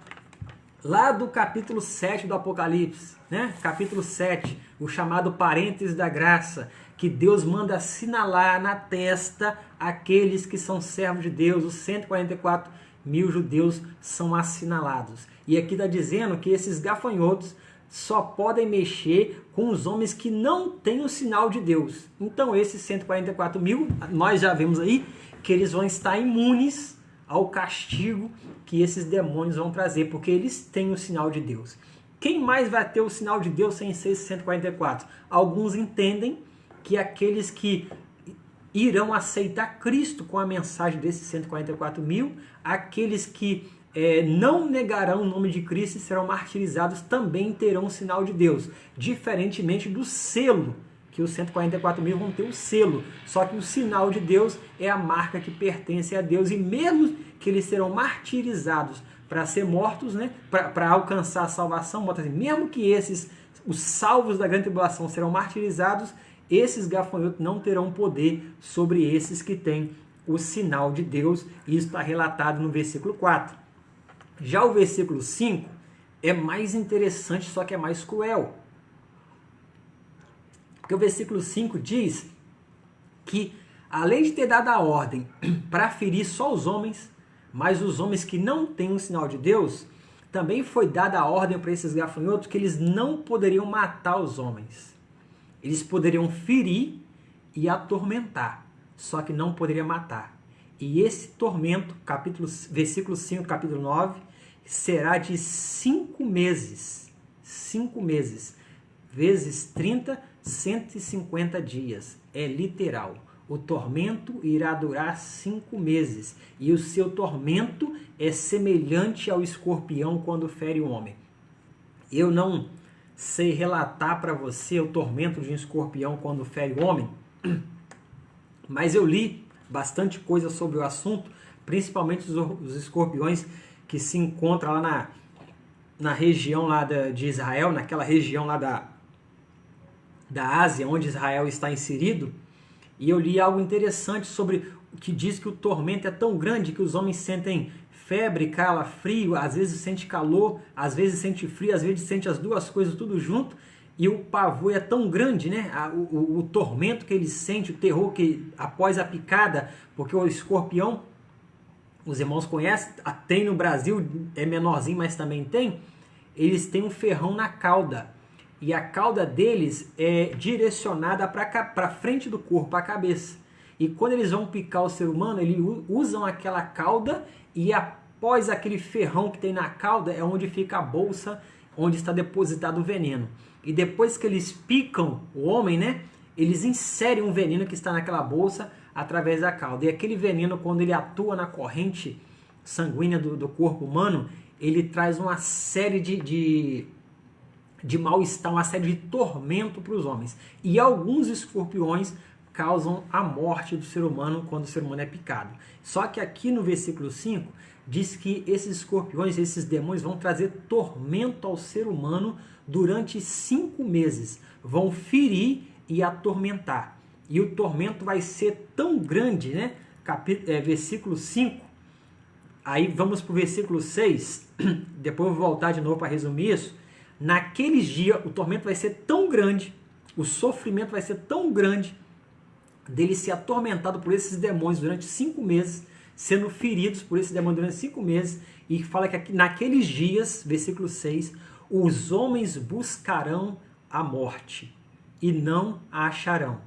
lá do capítulo 7 do Apocalipse, né? Capítulo 7, o chamado parênteses da graça, que Deus manda assinalar na testa aqueles que são servos de Deus, os 144 mil judeus são assinalados. E aqui está dizendo que esses gafanhotos só podem mexer com os homens que não têm o sinal de Deus. Então esses 144 mil, nós já vemos aí que eles vão estar imunes ao castigo que esses demônios vão trazer, porque eles têm o sinal de Deus. Quem mais vai ter o sinal de Deus sem ser esses 144? Alguns entendem que aqueles que irão aceitar Cristo com a mensagem desses 144 mil, aqueles que não negarão o nome de Cristo e serão martirizados também terão o sinal de Deus, diferentemente do selo, que os 144 mil vão ter o selo, só que o sinal de Deus é a marca que pertence a Deus, e mesmo que eles serão martirizados para ser mortos, né, para alcançar a salvação, mesmo que os salvos da grande tribulação serão martirizados, esses gafanhotos não terão poder sobre esses que têm o sinal de Deus. Isso está relatado no versículo 4. Já o versículo 5 é mais interessante, só que é mais cruel. Porque o versículo 5 diz que, além de ter dado a ordem para ferir só os homens, mas os homens que não têm o sinal de Deus, também foi dada a ordem para esses gafanhotos que eles não poderiam matar os homens. Eles poderiam ferir e atormentar, só que não poderia matar. E esse tormento, versículo 5, capítulo 9, será de 5 meses. 5 meses. Vezes 30, 150 dias. É literal. O tormento irá durar 5 meses. E o seu tormento é semelhante ao escorpião quando fere o homem. Eu não sei relatar para você o tormento de um escorpião quando fere o homem, mas eu li bastante coisa sobre o assunto, principalmente os escorpiões que se encontram lá na região lá de Israel, naquela região lá da Ásia, onde Israel está inserido, e eu li algo interessante sobre o que diz que o tormento é tão grande que os homens sentem febre, calafrio, às vezes sente calor, às vezes sente frio, às vezes sente as duas coisas tudo junto, e o pavor é tão grande, né? O tormento que eles sentem, o terror que após a picada, porque o escorpião, os irmãos conhecem, tem no Brasil, é menorzinho, mas também tem, eles têm um ferrão na cauda, e a cauda deles é direcionada para frente do corpo, para a cabeça. E quando eles vão picar o ser humano, eles usam aquela cauda, e após aquele ferrão que tem na cauda é onde fica a bolsa, onde está depositado o veneno. E depois que eles picam o homem, né, eles inserem um veneno que está naquela bolsa através da cauda. E aquele veneno, quando ele atua na corrente sanguínea do corpo humano, ele traz uma série de mal-estar, uma série de tormento para os homens. E alguns escorpiões causam a morte do ser humano quando o ser humano é picado. Só que aqui no versículo 5 diz que esses escorpiões, esses demônios vão trazer tormento ao ser humano durante 5 meses. Vão ferir e atormentar. E o tormento vai ser tão grande, né? Versículo 5. Aí vamos para o versículo 6. Depois eu vou voltar de novo para resumir isso. Naqueles dias o tormento vai ser tão grande, o sofrimento vai ser tão grande, dele ser atormentado por esses demônios durante 5 meses, sendo feridos por esses demônios durante 5 meses, e fala que aqui, naqueles dias, versículo 6, os homens buscarão a morte, e não a acharão,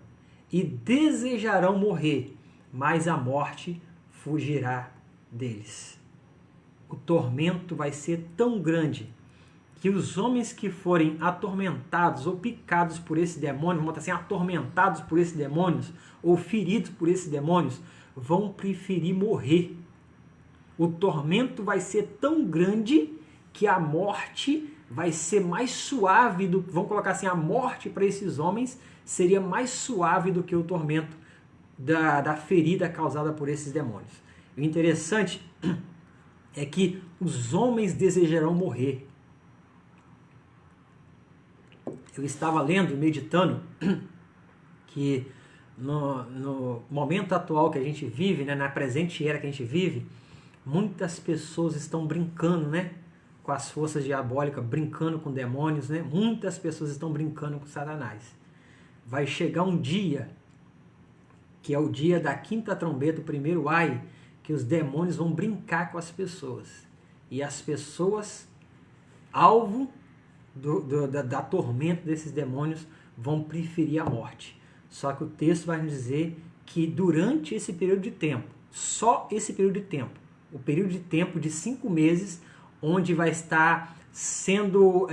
e desejarão morrer, mas a morte fugirá deles. O tormento vai ser tão grande, que os homens que forem atormentados ou picados por esse demônio, vão estar assim, atormentados por esses demônios, ou feridos por esses demônios, vão preferir morrer. O tormento vai ser tão grande que a morte vai ser mais suave, vamos colocar assim, a morte para esses homens seria mais suave do que o tormento da ferida causada por esses demônios. O interessante é que os homens desejarão morrer, eu estava lendo e meditando que no momento atual que a gente vive, né, na presente era que a gente vive, muitas pessoas estão brincando, né, com as forças diabólicas, brincando com demônios, né? Muitas pessoas estão brincando com Satanás. Vai chegar um dia, que é o dia da quinta trombeta, o primeiro ai, que os demônios vão brincar com as pessoas. E as pessoas, alvo da tormenta desses demônios, vão preferir a morte. Só que o texto vai nos dizer que durante esse período de tempo, só esse período de tempo, o período de tempo de 5 meses, onde vai estar sendo,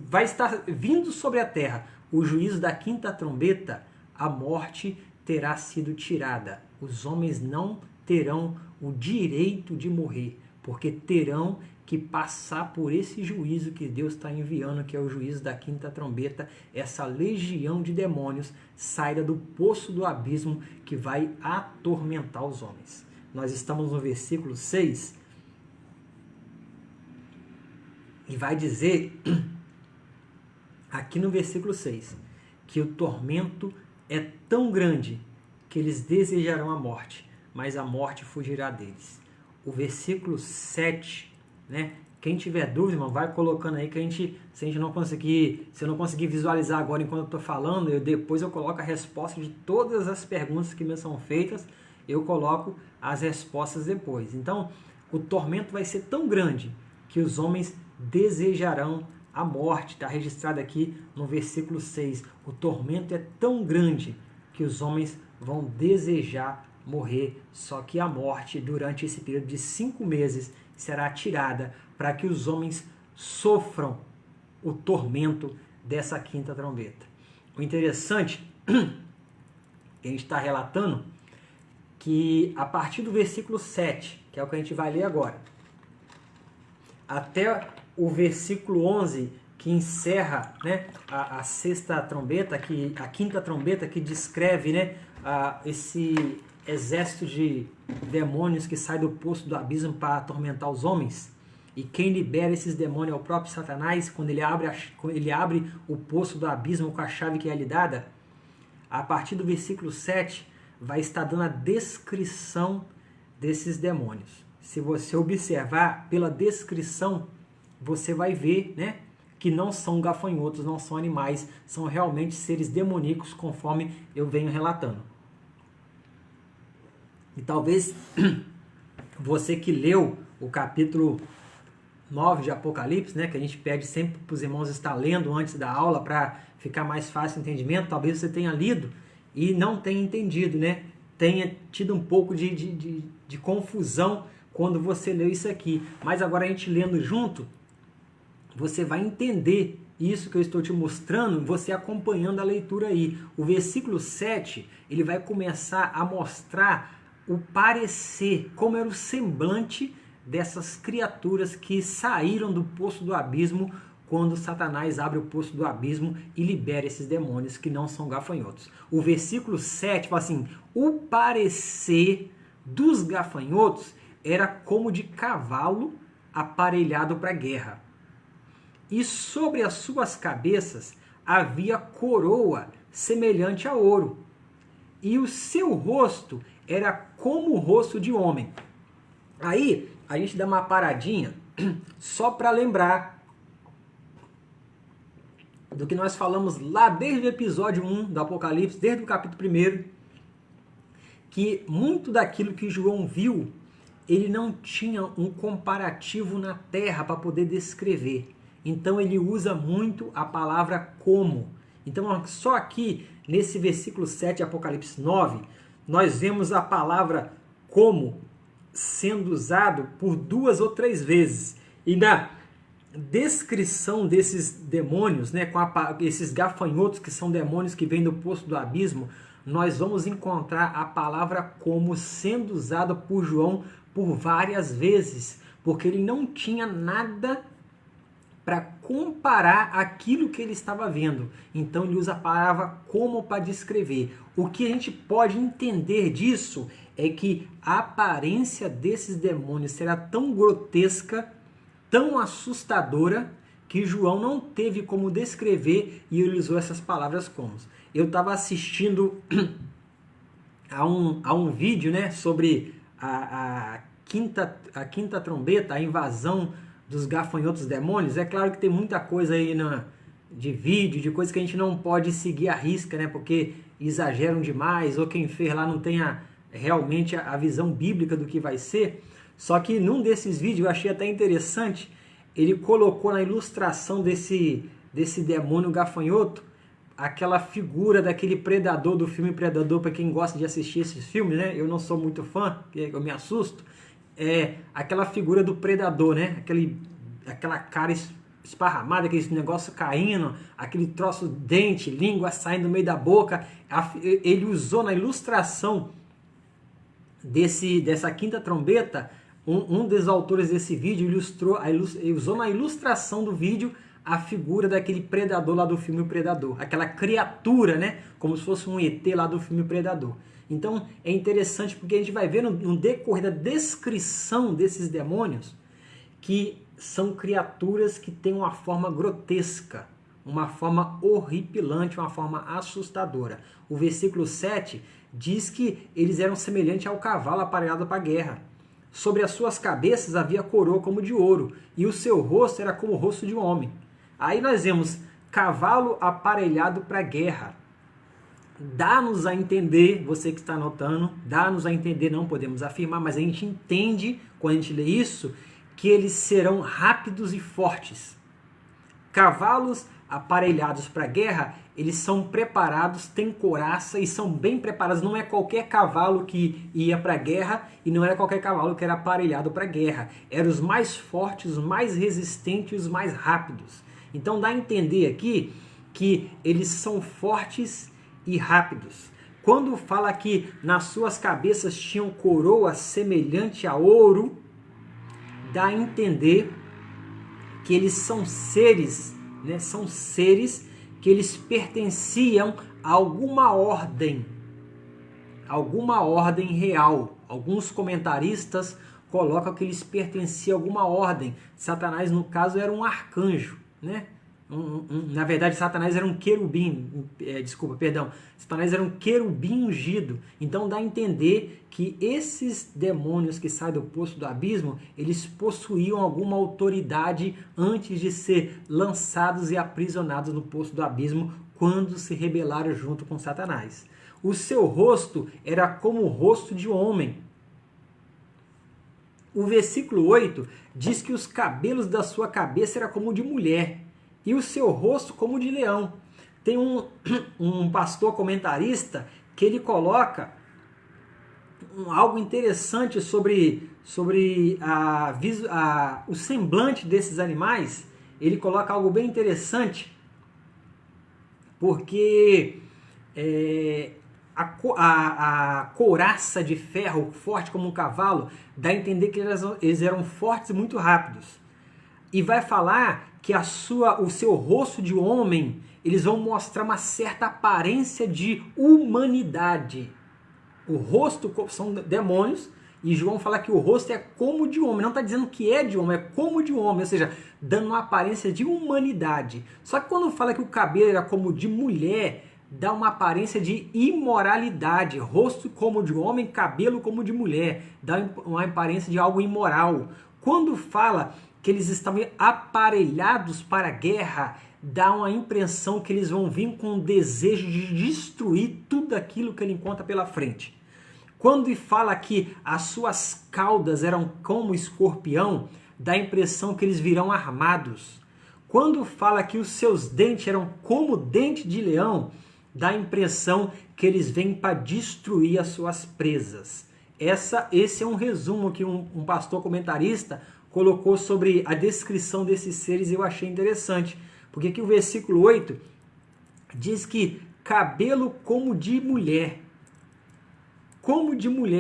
vai estar vindo sobre a terra o juízo da quinta trombeta, a morte terá sido tirada. Os homens não terão o direito de morrer, porque terão que passar por esse juízo que Deus está enviando, que é o juízo da quinta trombeta, essa legião de demônios saída do poço do abismo que vai atormentar os homens. Nós estamos no versículo 6 e vai dizer aqui no versículo 6 que o tormento é tão grande que eles desejarão a morte, mas a morte fugirá deles. O versículo 7, né? Quem tiver dúvida, irmão, vai colocando aí que se eu não conseguir visualizar agora enquanto eu estou falando, depois eu coloco a resposta de todas as perguntas que me são feitas, eu coloco as respostas depois. Então, o tormento vai ser tão grande que os homens desejarão a morte. Está registrado aqui no versículo 6. O tormento é tão grande que os homens vão desejar morrer, só que a morte, durante esse período de 5 meses, será tirada para que os homens sofram o tormento dessa quinta trombeta. O interessante que a gente está relatando que a partir do versículo 7, que é o que a gente vai ler agora, até o versículo 11, que encerra, né, a sexta trombeta, a quinta trombeta, que descreve, né, esse exército de demônios que sai do poço do abismo para atormentar os homens. E quem libera esses demônios é o próprio Satanás, quando ele abre o poço do abismo com a chave que é lhe dada. A partir do versículo 7, vai estar dando a descrição desses demônios. Se você observar pela descrição, você vai ver, né, que não são gafanhotos, não são animais, são realmente seres demoníacos, conforme eu venho relatando. E talvez você que leu o capítulo 9 de Apocalipse, né, que a gente pede sempre para os irmãos estar lendo antes da aula para ficar mais fácil o entendimento, talvez você tenha lido e não tenha entendido, né? Tenha tido um pouco de confusão quando você leu isso aqui. Mas agora a gente lendo junto, você vai entender isso que eu estou te mostrando, você acompanhando a leitura aí. O versículo 7, ele vai começar a mostrar o parecer, como era o semblante dessas criaturas que saíram do poço do abismo quando Satanás abre o poço do abismo e libera esses demônios que não são gafanhotos. O versículo 7 fala assim: o parecer dos gafanhotos era como de cavalo aparelhado para a guerra. E sobre as suas cabeças havia coroa semelhante a ouro. E o seu rosto era como o rosto de homem. Aí a gente dá uma paradinha só para lembrar do que nós falamos lá desde o episódio 1 do Apocalipse, desde o capítulo 1, que muito daquilo que João viu, ele não tinha um comparativo na terra para poder descrever. Então ele usa muito a palavra como. Então só aqui, nesse versículo 7 de Apocalipse 9, nós vemos a palavra como sendo usado por 2 ou 3 vezes. E na descrição desses demônios, né, com esses gafanhotos que são demônios que vêm do poço do abismo, nós vamos encontrar a palavra como sendo usada por João por várias vezes, porque ele não tinha nada para comparar aquilo que ele estava vendo. Então ele usa a palavra como para descrever. O que a gente pode entender disso é que a aparência desses demônios será tão grotesca, tão assustadora, que João não teve como descrever e ele usou essas palavras como. Eu estava assistindo a um vídeo, né, sobre a quinta trombeta, a invasão dos gafanhotos demônios. É claro que tem muita coisa aí de vídeo, de coisa que a gente não pode seguir à risca, né, porque exageram demais, ou quem fez lá não tem realmente a visão bíblica do que vai ser. Só que num desses vídeos eu achei até interessante, ele colocou na ilustração desse demônio gafanhoto aquela figura daquele predador do filme Predador, para quem gosta de assistir esses filmes, né? Eu não sou muito fã, eu me assusto. É aquela figura do predador, né? Aquela cara esparramada, aquele negócio caindo, aquele troço dente, língua saindo do meio da boca. Ele usou na ilustração dessa quinta trombeta, um dos autores desse vídeo usou na ilustração do vídeo a figura daquele predador lá do filme Predador, aquela criatura, né, como se fosse um ET lá do filme Predador. Então é interessante porque a gente vai ver no decorrer da descrição desses demônios que são criaturas que têm uma forma grotesca, uma forma horripilante, uma forma assustadora. O versículo 7 diz que eles eram semelhantes ao cavalo aparelhado para a guerra. Sobre as suas cabeças havia coroa como de ouro, e o seu rosto era como o rosto de um homem. Aí nós vemos cavalo aparelhado para a guerra. Dá-nos a entender, você que está anotando, dá-nos a entender, não podemos afirmar, mas a gente entende, quando a gente lê isso, que eles serão rápidos e fortes. Cavalos aparelhados para a guerra, eles são preparados, têm couraça e são bem preparados. Não é qualquer cavalo que ia para a guerra e não era qualquer cavalo que era aparelhado para a guerra. Eram os mais fortes, os mais resistentes e os mais rápidos. Então dá a entender aqui que eles são fortes e rápidos. Quando fala que nas suas cabeças tinham coroa semelhante a ouro, dá a entender que eles são seres, né? São seres que eles pertenciam a alguma ordem real. Alguns comentaristas colocam que eles pertenciam a alguma ordem. Satanás, no caso, era um arcanjo, né? Na verdade, Satanás era um querubim, Satanás era um querubim ungido. Então dá a entender que esses demônios que saem do poço do abismo, eles possuíam alguma autoridade antes de ser lançados e aprisionados no poço do abismo, quando se rebelaram junto com Satanás. O seu rosto era como o rosto de homem. O versículo 8 diz que os cabelos da sua cabeça eram como de mulher, e o seu rosto como de leão. Tem um pastor comentarista que ele coloca algo interessante sobre o semblante desses animais. Ele coloca algo bem interessante, porque a couraça de ferro, forte como um cavalo, dá a entender que eles eram fortes e muito rápidos. E vai falar que o seu rosto de homem, eles vão mostrar uma certa aparência de humanidade. O rosto são demônios, e João fala que o rosto é como de homem. Não está dizendo que é de homem, é como de homem, ou seja, dando uma aparência de humanidade. Só que quando fala que o cabelo era como de mulher, dá uma aparência de imoralidade. Rosto como de homem, cabelo como de mulher, dá uma aparência de algo imoral. Quando fala que eles estavam aparelhados para a guerra, dá uma impressão que eles vão vir com o desejo de destruir tudo aquilo que ele encontra pela frente. Quando fala que as suas caudas eram como escorpião, dá a impressão que eles virão armados. Quando fala que os seus dentes eram como dente de leão, dá a impressão que eles vêm para destruir as suas presas. Esse é um resumo que um pastor comentarista colocou sobre a descrição desses seres, e eu achei interessante, porque aqui o versículo 8 diz que cabelo como de mulher,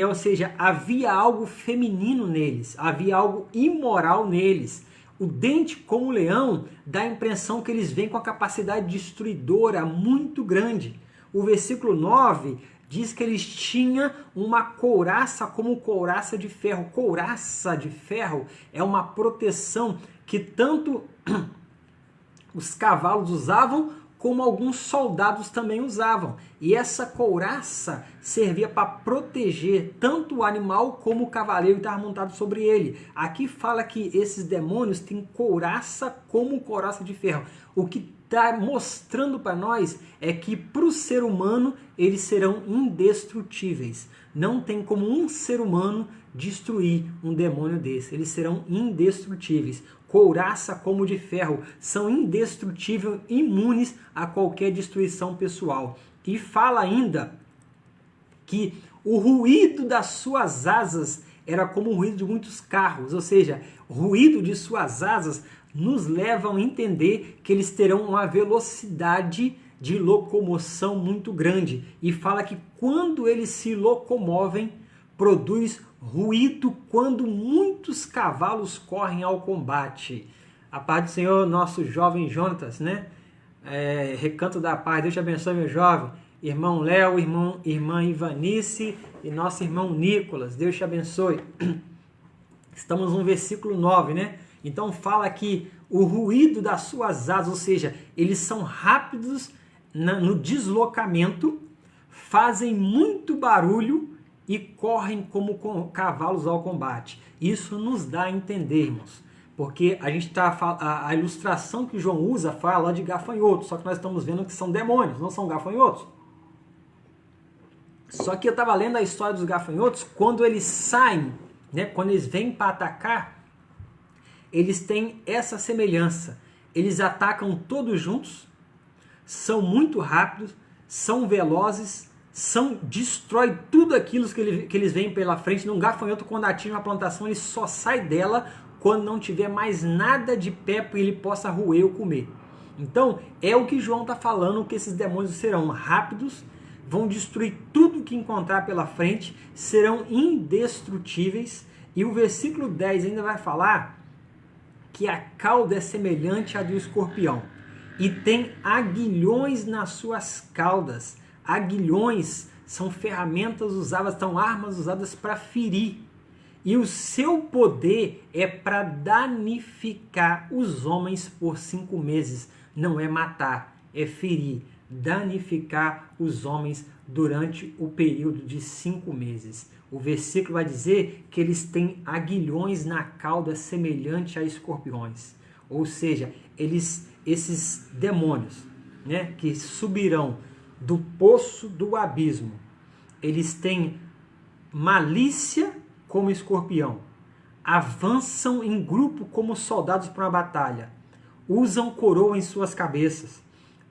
ou seja, havia algo feminino neles, havia algo imoral neles. O dente como leão dá a impressão que eles vêm com a capacidade destruidora muito grande. O versículo 9 diz que eles tinham uma couraça como couraça de ferro. Couraça de ferro é uma proteção que tanto os cavalos usavam, como alguns soldados também usavam. E essa couraça servia para proteger tanto o animal como o cavaleiro que estava montado sobre ele. Aqui fala que esses demônios têm couraça como couraça de ferro. O que está mostrando para nós é que para o ser humano eles serão indestrutíveis. Não tem como um ser humano destruir um demônio desse. Eles serão indestrutíveis. Couraça como de ferro, são indestrutíveis, imunes a qualquer destruição pessoal. E fala ainda que o ruído das suas asas era como o ruído de muitos carros, ou seja, o ruído de suas asas nos levam a entender que eles terão uma velocidade de locomoção muito grande. E fala que quando eles se locomovem, produz ruído quando muitos cavalos correm ao combate. A paz do Senhor, nosso jovem Jonatas, né? Recanto da paz, Deus te abençoe, meu jovem. Irmão Léo, irmã Ivanice e nosso irmão Nicolas, Deus te abençoe. Estamos no versículo 9, né? Então fala que o ruído das suas asas, ou seja, eles são rápidos no deslocamento, fazem muito barulho e correm como cavalos ao combate. Isso nos dá a entendermos, porque a ilustração que João usa fala de gafanhotos, só que nós estamos vendo que são demônios, não são gafanhotos. Só que eu estava lendo a história dos gafanhotos, quando eles saem, né, quando eles vêm para atacar, eles têm essa semelhança. Eles atacam todos juntos, são muito rápidos, são velozes, destrói tudo aquilo que eles veem pela frente. Num gafanhoto, quando atinge uma plantação, ele só sai dela quando não tiver mais nada de pé para ele possa roer ou comer. Então, é o que João está falando, que esses demônios serão rápidos, vão destruir tudo que encontrar pela frente, serão indestrutíveis. E o versículo 10 ainda vai falar que a cauda é semelhante à do escorpião e tem aguilhões nas suas caudas. Aguilhões são ferramentas usadas, são armas usadas para ferir. E o seu poder é para danificar os homens por 5 meses. Não é matar, é ferir, danificar os homens durante o período de 5 meses. O versículo vai dizer que eles têm aguilhões na cauda semelhante a escorpiões. Ou seja, esses demônios, né, que subirão do poço do abismo, eles têm malícia como escorpião, avançam em grupo como soldados para uma batalha, usam coroa em suas cabeças,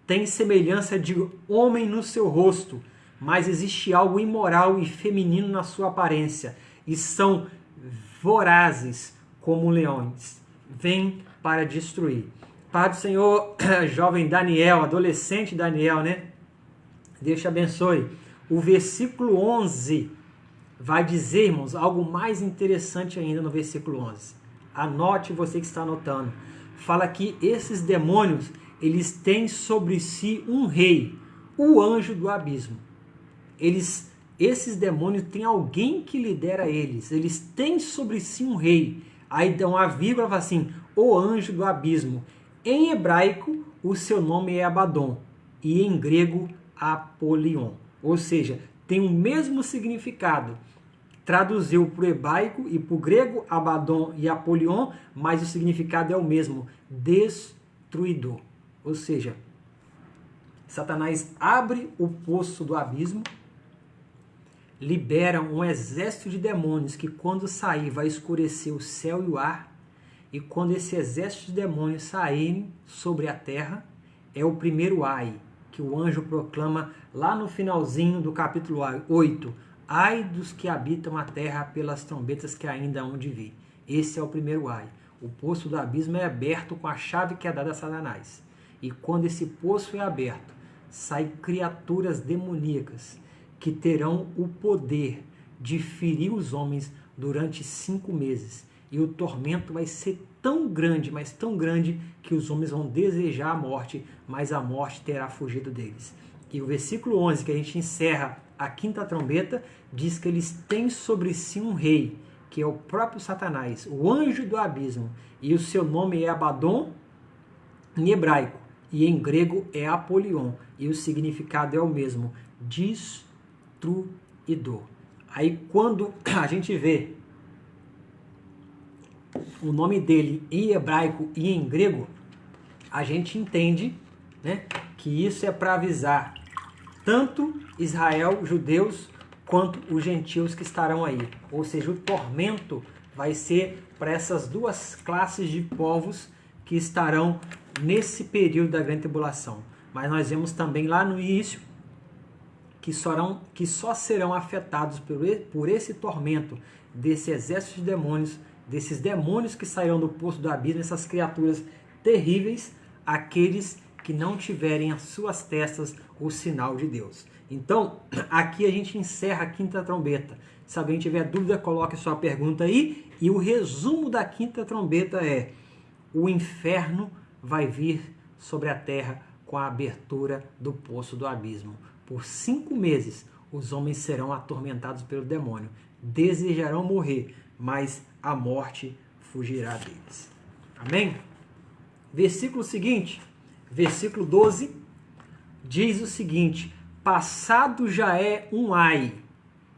têm semelhança de homem no seu rosto, mas existe algo imoral e feminino na sua aparência, e são vorazes como leões, vêm para destruir. Pai do Senhor, jovem Daniel, adolescente Daniel, né? Deus te abençoe. O versículo 11 vai dizer, irmãos, algo mais interessante ainda no versículo 11. Anote, você que está anotando. Fala que esses demônios, eles têm sobre si um rei, o anjo do abismo. Esses demônios têm alguém que lidera eles. Eles têm sobre si um rei. Aí dão a vírgula e fala assim, o anjo do abismo. Em hebraico, o seu nome é Abaddon. E em grego, Apolion. Ou seja, tem o mesmo significado. Traduziu para o hebraico e para o grego, Abaddon e Apolion, mas o significado é o mesmo, destruidor. Ou seja, Satanás abre o poço do abismo, libera um exército de demônios que quando sair vai escurecer o céu e o ar, e quando esse exército de demônios saírem sobre a terra, é o primeiro ai, que o anjo proclama lá no finalzinho do capítulo 8, ai dos que habitam a terra pelas trombetas que ainda hão de vir. Esse é o primeiro ai. O poço do abismo é aberto com a chave que é dada a Satanás. E quando esse poço é aberto, saem criaturas demoníacas que terão o poder de ferir os homens durante 5 meses. E o tormento vai ser tão grande, mas tão grande, que os homens vão desejar a morte, mas a morte terá fugido deles. E o versículo 11, que a gente encerra a 5ª trombeta, diz que eles têm sobre si um rei, que é o próprio Satanás, o anjo do abismo, e o seu nome é Abaddon, em hebraico, e em grego é apolion, e o significado é o mesmo, destruidor. Aí quando a gente vê o nome dele em hebraico e em grego, a gente entende, né, que isso é para avisar tanto Israel, judeus, quanto os gentios que estarão aí. Ou seja, o tormento vai ser para essas duas classes de povos que estarão nesse período da grande tribulação. Mas nós vemos também lá no início que só serão afetados por esse tormento, desse exército de demônios, desses demônios que sairão do poço do abismo, essas criaturas terríveis, aqueles que não tiverem às suas testas o sinal de Deus. Então, aqui a gente encerra a quinta trombeta. Se alguém tiver dúvida, coloque sua pergunta aí. E o resumo da quinta trombeta é: o inferno vai vir sobre a terra com a abertura do poço do abismo. Por 5 meses, os homens serão atormentados pelo demônio. Desejarão morrer, mas a morte fugirá deles. Amém? Versículo seguinte, versículo 12, diz o seguinte: passado já é um ai,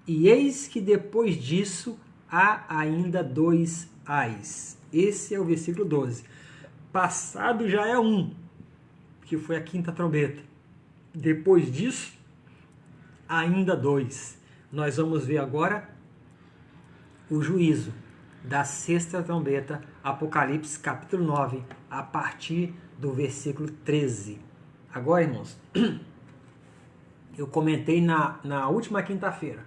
e eis que depois disso há ainda 2 ais. Esse é o versículo 12. Passado já é um, que foi a quinta trombeta. Depois disso, ainda 2. Nós vamos ver agora o juízo da sexta trombeta, Apocalipse capítulo 9, a partir do versículo 13. Agora, irmãos, eu comentei na última quinta-feira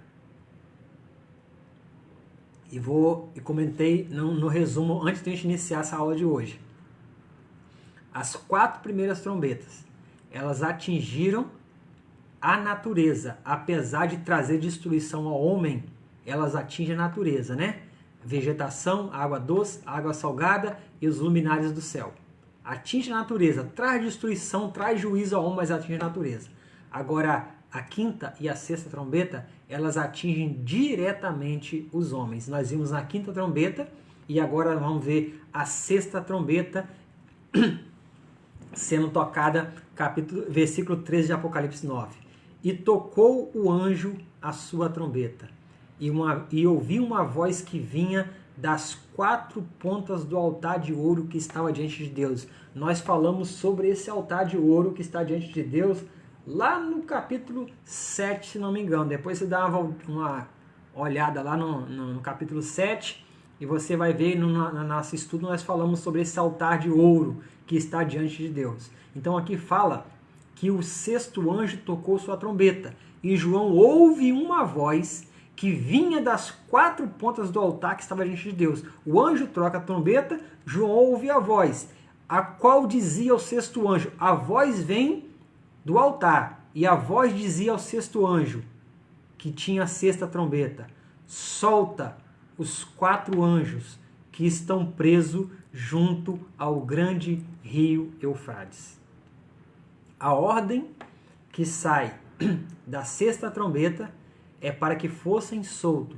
e comentei no resumo antes de a gente iniciar essa aula de hoje. As 4 primeiras trombetas, elas atingiram a natureza, apesar de trazer destruição ao homem, elas atingem a natureza, né? Vegetação, água doce, água salgada e os luminares do céu. Atinge a natureza, traz destruição, traz juízo ao homem, mas atinge a natureza. Agora, a quinta e a sexta trombeta, elas atingem diretamente os homens. Nós vimos na quinta trombeta e agora vamos ver a sexta trombeta sendo tocada, versículo 13 de Apocalipse 9. E tocou o anjo a sua trombeta, e ouvi uma voz que vinha das 4 pontas do altar de ouro que estava diante de Deus. Nós falamos sobre esse altar de ouro que está diante de Deus lá no capítulo 7, se não me engano. Depois você dá uma olhada lá no capítulo 7 e você vai ver no nosso estudo nós falamos sobre esse altar de ouro que está diante de Deus. Então aqui fala que o sexto anjo tocou sua trombeta e João ouve uma voz que vinha das 4 pontas do altar que estava diante de Deus. O anjo troca a trombeta, João ouve a voz, a qual dizia ao sexto anjo, a voz vem do altar, e a voz dizia ao sexto anjo, que tinha a sexta trombeta, solta os 4 anjos que estão presos junto ao grande rio Eufrates. A ordem que sai da sexta trombeta é para que fossem soltos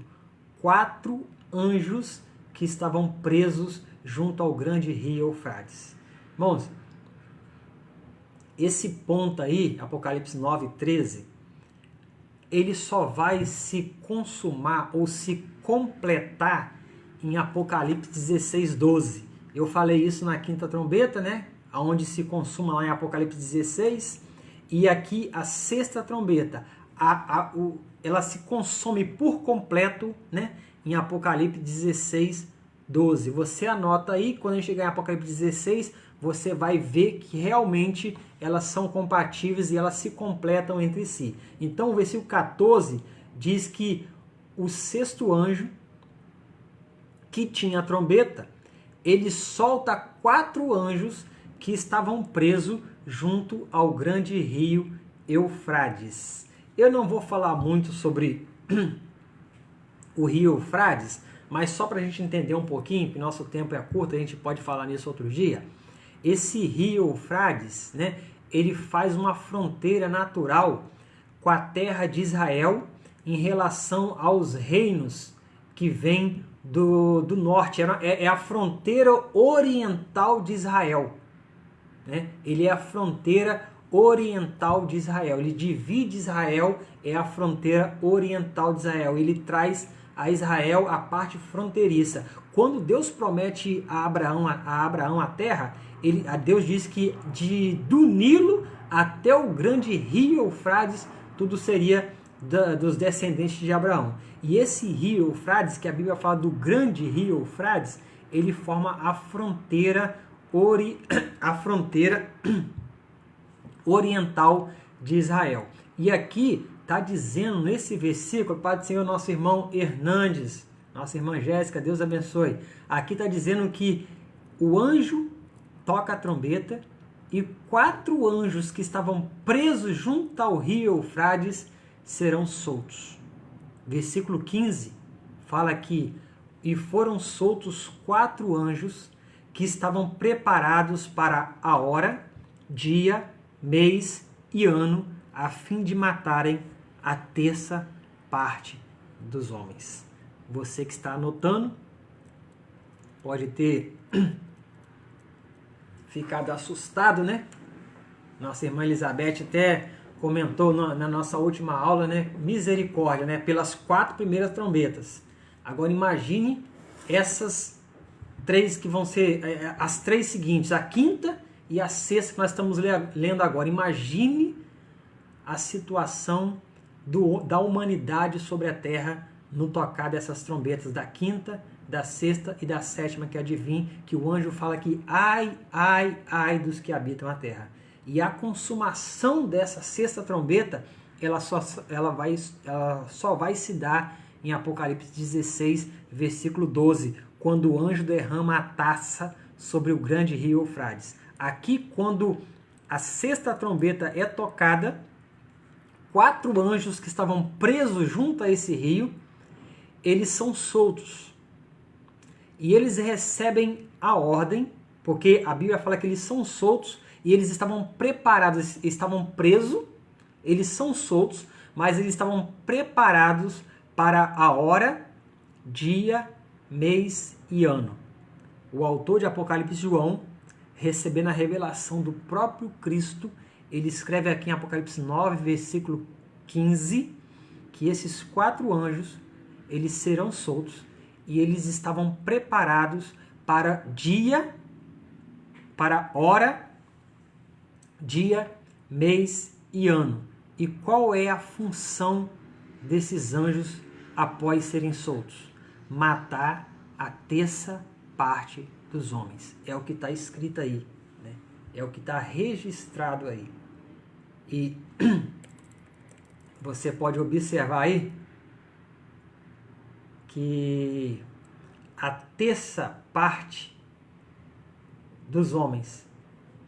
4 anjos que estavam presos junto ao grande rio Eufrates. Irmãos, esse ponto aí, Apocalipse 9, 13, ele só vai se consumar ou se completar em Apocalipse 16, 12. Eu falei isso na quinta trombeta, né? Onde se consuma lá em Apocalipse 16. E aqui a sexta trombeta, ela se consome por completo, né? Em Apocalipse 16, 12. Você anota aí, quando a gente chegar em Apocalipse 16, você vai ver que realmente elas são compatíveis e elas se completam entre si. Então o versículo 14 diz que o sexto anjo, que tinha a trombeta, ele solta 4 anjos que estavam presos junto ao grande rio Eufrates. Eu não vou falar muito sobre o rio Eufrates, mas só para a gente entender um pouquinho, que nosso tempo é curto, a gente pode falar nisso outro dia. Esse rio Eufrates, né, ele faz uma fronteira natural com a terra de Israel em relação aos reinos que vêm do norte. É a fronteira oriental de Israel. né? Ele é a fronteira oriental de Israel. Ele divide Israel, é a fronteira oriental de Israel. Ele traz a Israel a parte fronteiriça. Quando Deus promete a Abraão a terra, Deus diz que do Nilo até o grande rio Eufrates, tudo seria dos descendentes de Abraão. E esse rio Eufrates, que a Bíblia fala do grande rio Eufrates, ele forma a fronteira oriental de Israel. E aqui está dizendo nesse versículo, Pai do Senhor, nosso irmão Hernandes, nossa irmã Jéssica, Deus abençoe. Aqui está dizendo que o anjo toca a trombeta e 4 anjos que estavam presos junto ao rio Eufrates serão soltos. Versículo 15 fala que e foram soltos 4 anjos que estavam preparados para a hora, dia, mês e ano, a fim de matarem a terça parte dos homens. Você que está anotando, pode ter ficado assustado, né? Nossa irmã Elizabeth até comentou na nossa última aula, né? Misericórdia, né? Pelas 4 primeiras trombetas. Agora imagine essas 3 que vão ser as 3 seguintes, a 5ª e a 6ª que nós estamos lendo agora. Imagine a situação da humanidade sobre a terra no tocar dessas trombetas da 5ª, da 6ª e da 7ª, que adivinha que o anjo fala que ai, ai, ai dos que habitam a terra. E a consumação dessa 6ª trombeta, ela só vai se dar em Apocalipse 16, versículo 12, quando o anjo derrama a taça sobre o grande rio Eufrates. Aqui, quando a 6ª trombeta é tocada, 4 anjos que estavam presos junto a esse rio, eles são soltos. E eles recebem a ordem, porque a Bíblia fala que eles são soltos e eles estavam preparados, estavam presos, eles são soltos, mas eles estavam preparados para a hora, dia, mês e ano. O autor de Apocalipse, João, recebendo a revelação do próprio Cristo, ele escreve aqui em Apocalipse 9, versículo 15, que esses 4 anjos, eles serão soltos e eles estavam preparados para dia, para hora, dia, mês e ano. E qual é a função desses anjos após serem soltos? Matar a terça parte dos homens. É o que está escrito aí, né? É o que está registrado aí. E você pode observar aí que a terça parte dos homens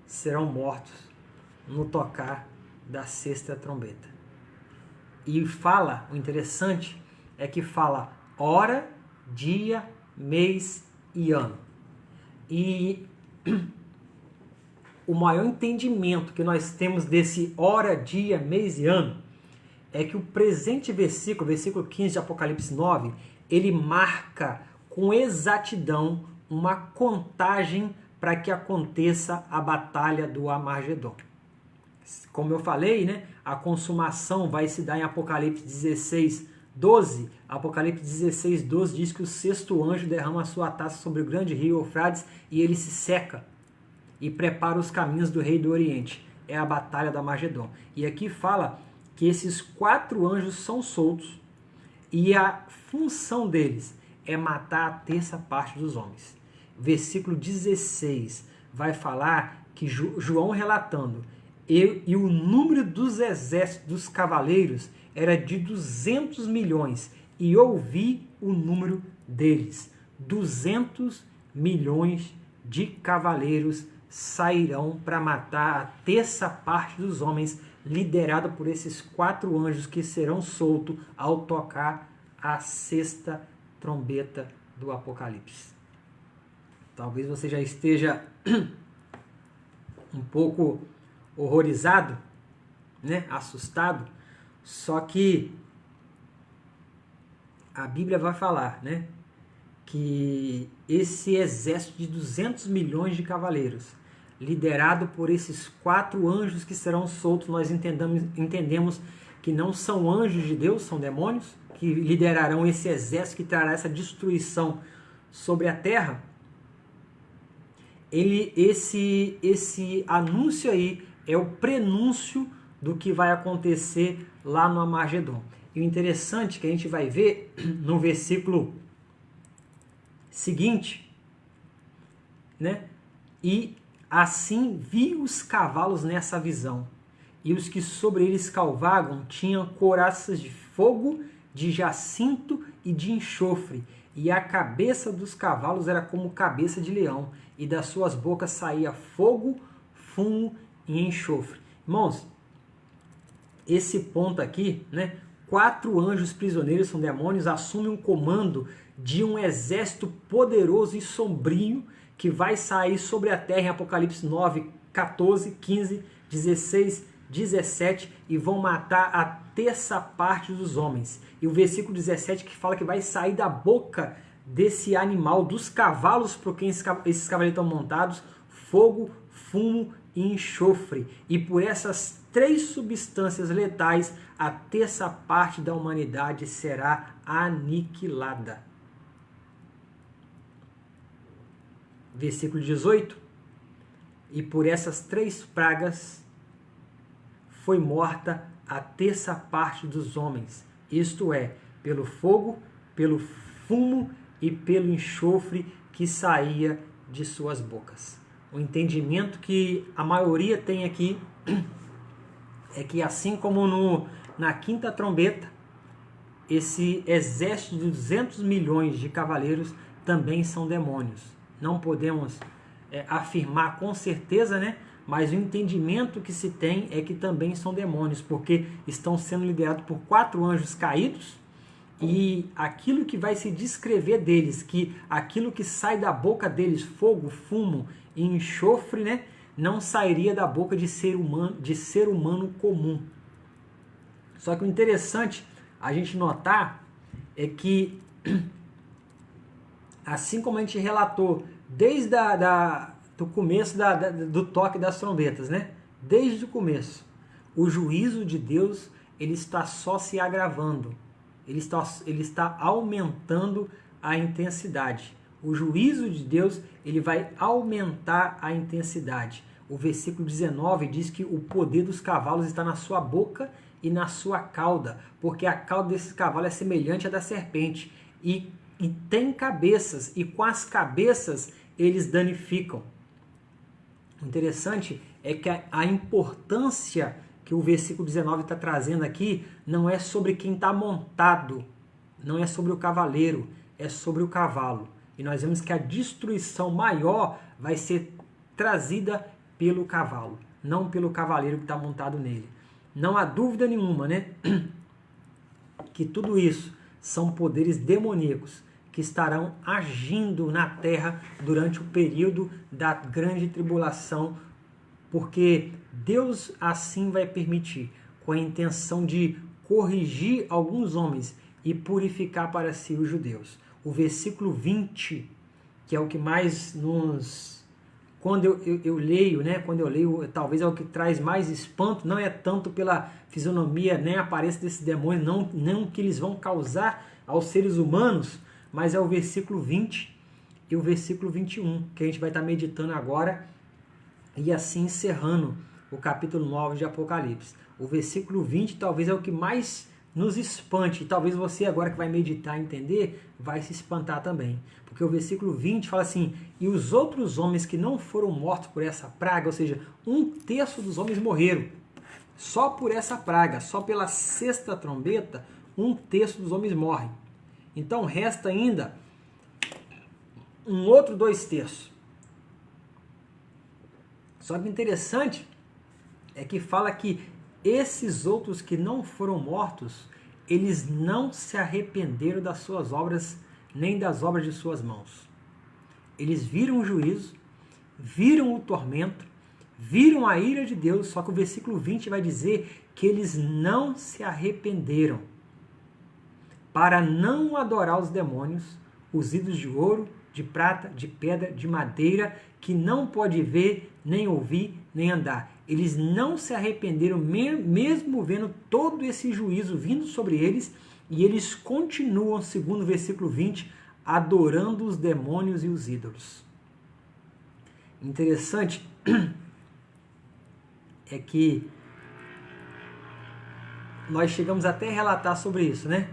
serão mortos no tocar da 6ª trombeta. E fala, o interessante é que fala hora, dia, mês e ano. E o maior entendimento que nós temos desse hora, dia, mês e ano é que o presente versículo, versículo 15 de Apocalipse 9, ele marca com exatidão uma contagem para que aconteça a batalha do Armagedon. Como eu falei, né, a consumação vai se dar em Apocalipse 16, 12. Apocalipse 16, 12 diz que o 6º anjo derrama a sua taça sobre o grande rio Eufrates e ele se seca e prepara os caminhos do rei do Oriente. É a batalha do Armagedon. E aqui fala que esses 4 anjos são soltos e a função deles é matar a terça parte dos homens. Versículo 16 vai falar que João relatando, e o número dos exércitos dos cavaleiros era de 200 milhões, e ouvi o número deles. 200 milhões de cavaleiros sairão para matar a terça parte dos homens, liderado por esses 4 anjos que serão soltos ao tocar a 6ª trombeta do Apocalipse. Talvez você já esteja um pouco horrorizado, né? Assustado, só que a Bíblia vai falar, né, que esse exército de 200 milhões de cavaleiros liderado por esses 4 anjos que serão soltos. Nós entendemos que não são anjos de Deus, são demônios, que liderarão esse exército que trará essa destruição sobre a terra. Esse anúncio aí é o prenúncio do que vai acontecer lá no Armagedon. E o interessante é que a gente vai ver no versículo seguinte, né? E assim vi os cavalos nessa visão, e os que sobre eles cavalgam tinham couraças de fogo, de jacinto e de enxofre, e a cabeça dos cavalos era como cabeça de leão, e das suas bocas saía fogo, fumo e enxofre. Irmãos, esse ponto aqui, né? 4 anjos prisioneiros, são demônios, assumem um comando de um exército poderoso e sombrio que vai sair sobre a terra em Apocalipse 9, 14, 15, 16, 17 e vão matar a terça parte dos homens. E o versículo 17 que fala que vai sair da boca desse animal, dos cavalos por quem esses cavaleiros estão montados, fogo, fumo e enxofre. E por essas 3 substâncias letais, a terça parte da humanidade será aniquilada. Versículo 18. E por essas 3 pragas foi morta a terça parte dos homens, isto é, pelo fogo, pelo fumo e pelo enxofre que saía de suas bocas. O entendimento que a maioria tem aqui é que, assim como na quinta trombeta, esse exército de 200 milhões de cavaleiros também são demônios. Não podemos afirmar com certeza, né? Mas o entendimento que se tem é que também são demônios, porque estão sendo liderados por 4 anjos caídos, e aquilo que vai se descrever deles, que aquilo que sai da boca deles, fogo, fumo e enxofre, né, não sairia da boca de ser humano comum. Só que o interessante a gente notar é que, assim como a gente relatou desde do começo do toque das trombetas, né? Desde o começo, o juízo de Deus ele está só se agravando, ele está aumentando a intensidade. O juízo de Deus ele vai aumentar a intensidade. O versículo 19 diz que o poder dos cavalos está na sua boca e na sua cauda, porque a cauda desses cavalos é semelhante à da serpente e tem cabeças, e com as cabeças eles danificam. O interessante é que a importância que o versículo 19 está trazendo aqui não é sobre quem está montado, não é sobre o cavaleiro, é sobre o cavalo. E nós vemos que a destruição maior vai ser trazida pelo cavalo, não pelo cavaleiro que está montado nele. Não há dúvida nenhuma, né, que tudo isso são poderes demoníacos que estarão agindo na terra durante o período da grande tribulação, porque Deus assim vai permitir, com a intenção de corrigir alguns homens e purificar para si os judeus. O versículo 20, que é o que mais nos... Quando eu leio, né? Quando eu leio, talvez é o que traz mais espanto, não é tanto pela fisionomia, nem a aparência desses demônios, não que eles vão causar aos seres humanos, mas é o versículo 20 e o versículo 21, que a gente vai estar meditando agora, e assim encerrando o capítulo 9 de Apocalipse. O versículo 20 talvez é o que mais nos espante, e talvez você agora que vai meditar e entender, vai se espantar também. Porque o versículo 20 fala assim: e os outros homens que não foram mortos por essa praga, ou seja, 1/3 dos homens morreram, só por essa praga, só pela 6ª trombeta, 1/3 dos homens morrem. Então resta ainda um outro 2/3. Só que interessante é que fala que esses outros que não foram mortos, eles não se arrependeram das suas obras, nem das obras de suas mãos. Eles viram o juízo, viram o tormento, viram a ira de Deus, só que o versículo 20 vai dizer que eles não se arrependeram, para não adorar os demônios, os ídolos de ouro, de prata, de pedra, de madeira, que não pode ver, nem ouvir, nem andar. Eles não se arrependeram, mesmo vendo todo esse juízo vindo sobre eles, e eles continuam, segundo o versículo 20, adorando os demônios e os ídolos. Interessante é que nós chegamos até a relatar sobre isso, né?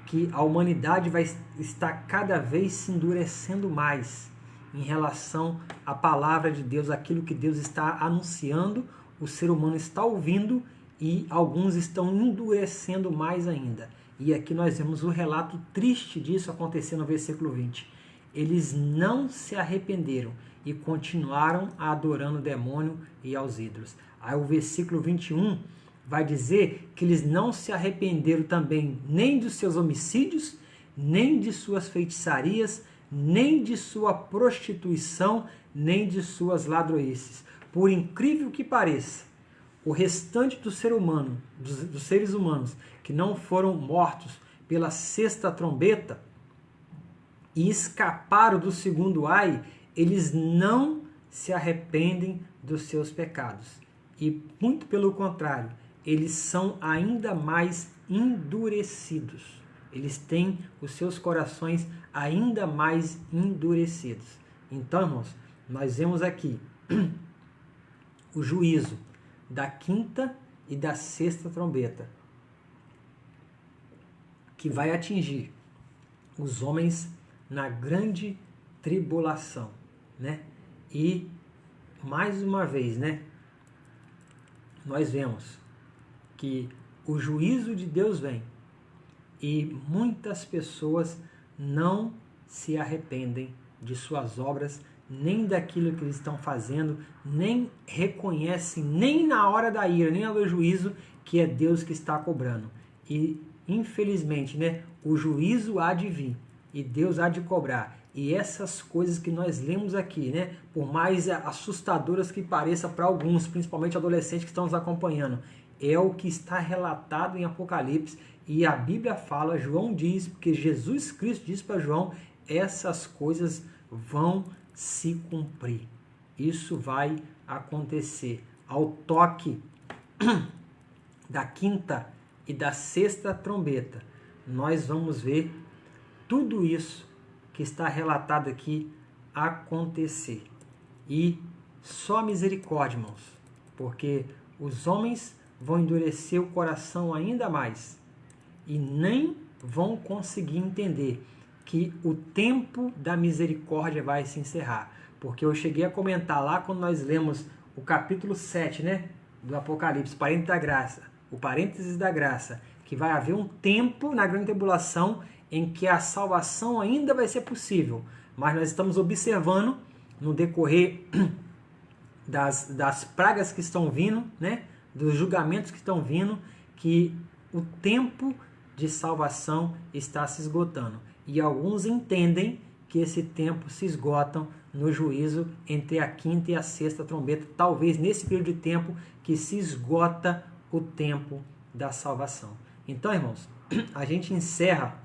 Que a humanidade vai estar cada vez se endurecendo mais em relação à palavra de Deus, aquilo que Deus está anunciando, o ser humano está ouvindo e alguns estão endurecendo mais ainda. E aqui nós vemos o relato triste disso acontecer no versículo 20. Eles não se arrependeram e continuaram adorando o demônio e aos ídolos. Aí o versículo 21 vai dizer que eles não se arrependeram também nem dos seus homicídios, nem de suas feitiçarias, nem de sua prostituição, nem de suas ladroices. Por incrível que pareça, o restante do ser humano, dos seres humanos que não foram mortos pela sexta trombeta e escaparam do segundo ai, eles não se arrependem dos seus pecados. E muito pelo contrário, eles são ainda mais endurecidos. Eles têm os seus corações ainda mais endurecidos. Então, irmãos, nós vemos aqui o juízo da quinta e da sexta trombeta, que vai atingir os homens na grande tribulação, né? E mais uma vez, né, nós vemos que o juízo de Deus vem e muitas pessoas não se arrependem de suas obras, nem daquilo que eles estão fazendo, nem reconhecem, nem na hora da ira, nem na hora do juízo, que é Deus que está cobrando. E, infelizmente, né, o juízo há de vir e Deus há de cobrar. E essas coisas que nós lemos aqui, né, por mais assustadoras que pareçam para alguns, principalmente adolescentes que estão nos acompanhando, é o que está relatado em Apocalipse. E a Bíblia fala, João diz, porque Jesus Cristo diz para João, essas coisas vão se cumprir. Isso vai acontecer. Ao toque da quinta e da sexta trombeta, nós vamos ver tudo isso que está relatado aqui acontecer. E só misericórdia, irmãos, porque os homens vão endurecer o coração ainda mais e nem vão conseguir entender que o tempo da misericórdia vai se encerrar. Porque eu cheguei a comentar lá quando nós lemos o capítulo 7, né, do Apocalipse, o parênteses da graça, que vai haver um tempo na grande tribulação em que a salvação ainda vai ser possível. Mas nós estamos observando no decorrer das pragas que estão vindo, né, dos julgamentos que estão vindo, que o tempo de salvação está se esgotando. E alguns entendem que esse tempo se esgota no juízo entre a quinta e a sexta trombeta, talvez nesse período de tempo que se esgota o tempo da salvação. Então, irmãos, a gente encerra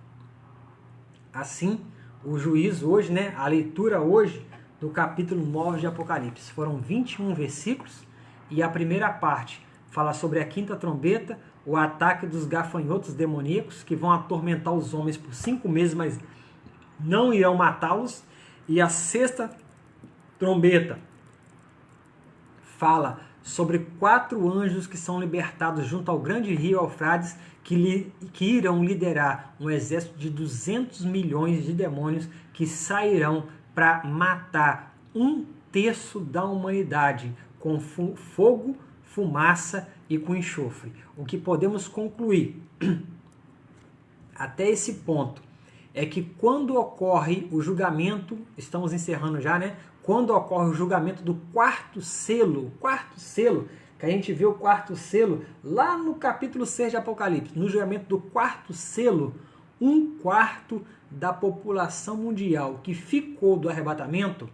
assim o juízo hoje, né? A leitura hoje do capítulo 9 de Apocalipse. Foram 21 versículos e a primeira parte fala sobre a quinta trombeta, o ataque dos gafanhotos demoníacos que vão atormentar os homens por 5 meses, mas não irão matá-los. E a sexta trombeta fala sobre 4 anjos que são libertados junto ao grande rio Eufrates, que irão liderar um exército de 200 milhões de demônios que sairão para matar 1/3 da humanidade com fogo, fumaça e com enxofre. O que podemos concluir até esse ponto é que quando ocorre o julgamento, estamos encerrando já, né? Quando ocorre o julgamento do quarto selo, que a gente vê o quarto selo lá no capítulo 6 de Apocalipse, no julgamento do quarto selo, 1/4 da população mundial que ficou do arrebatamento,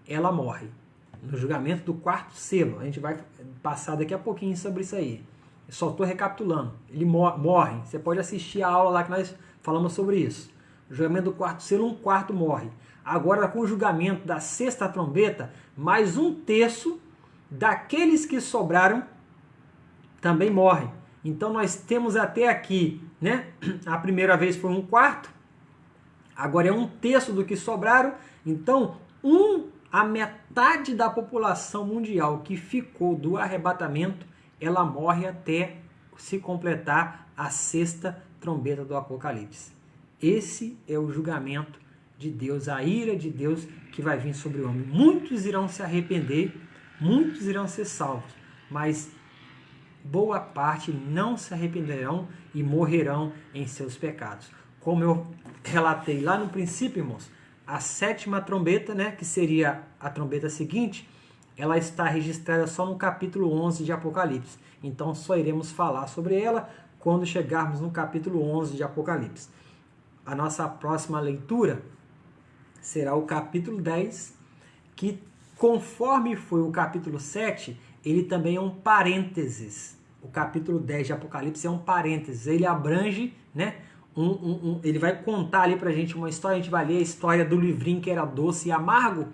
ela morre. No julgamento do quarto selo, a gente vai passar daqui a pouquinho sobre isso aí. Eu só estou recapitulando. Ele morre. Você pode assistir a aula lá que nós falamos sobre isso. O julgamento do quarto selo, 1/4 morre. Agora, com o julgamento da sexta trombeta, mais 1/3 daqueles que sobraram também morrem. Então nós temos até aqui, né? A primeira vez foi 1/4, agora é 1/3 do que sobraram. Então a metade da população mundial que ficou do arrebatamento, ela morre até se completar a 6ª trombeta do Apocalipse. Esse é o julgamento de Deus, a ira de Deus que vai vir sobre o homem. Muitos irão se arrepender, muitos irão ser salvos, mas boa parte não se arrependerão e morrerão em seus pecados. Como eu relatei lá no princípio, irmãos, a 7ª trombeta, né, que seria a trombeta seguinte, ela está registrada só no capítulo 11 de Apocalipse. Então só iremos falar sobre ela quando chegarmos no capítulo 11 de Apocalipse. A nossa próxima leitura será o capítulo 10, que conforme foi o capítulo 7, ele também é um parênteses. O capítulo 10 de Apocalipse é um parênteses. Ele abrange, né? Ele vai contar ali pra gente uma história. A gente vai ler a história do livrinho que era doce e amargo.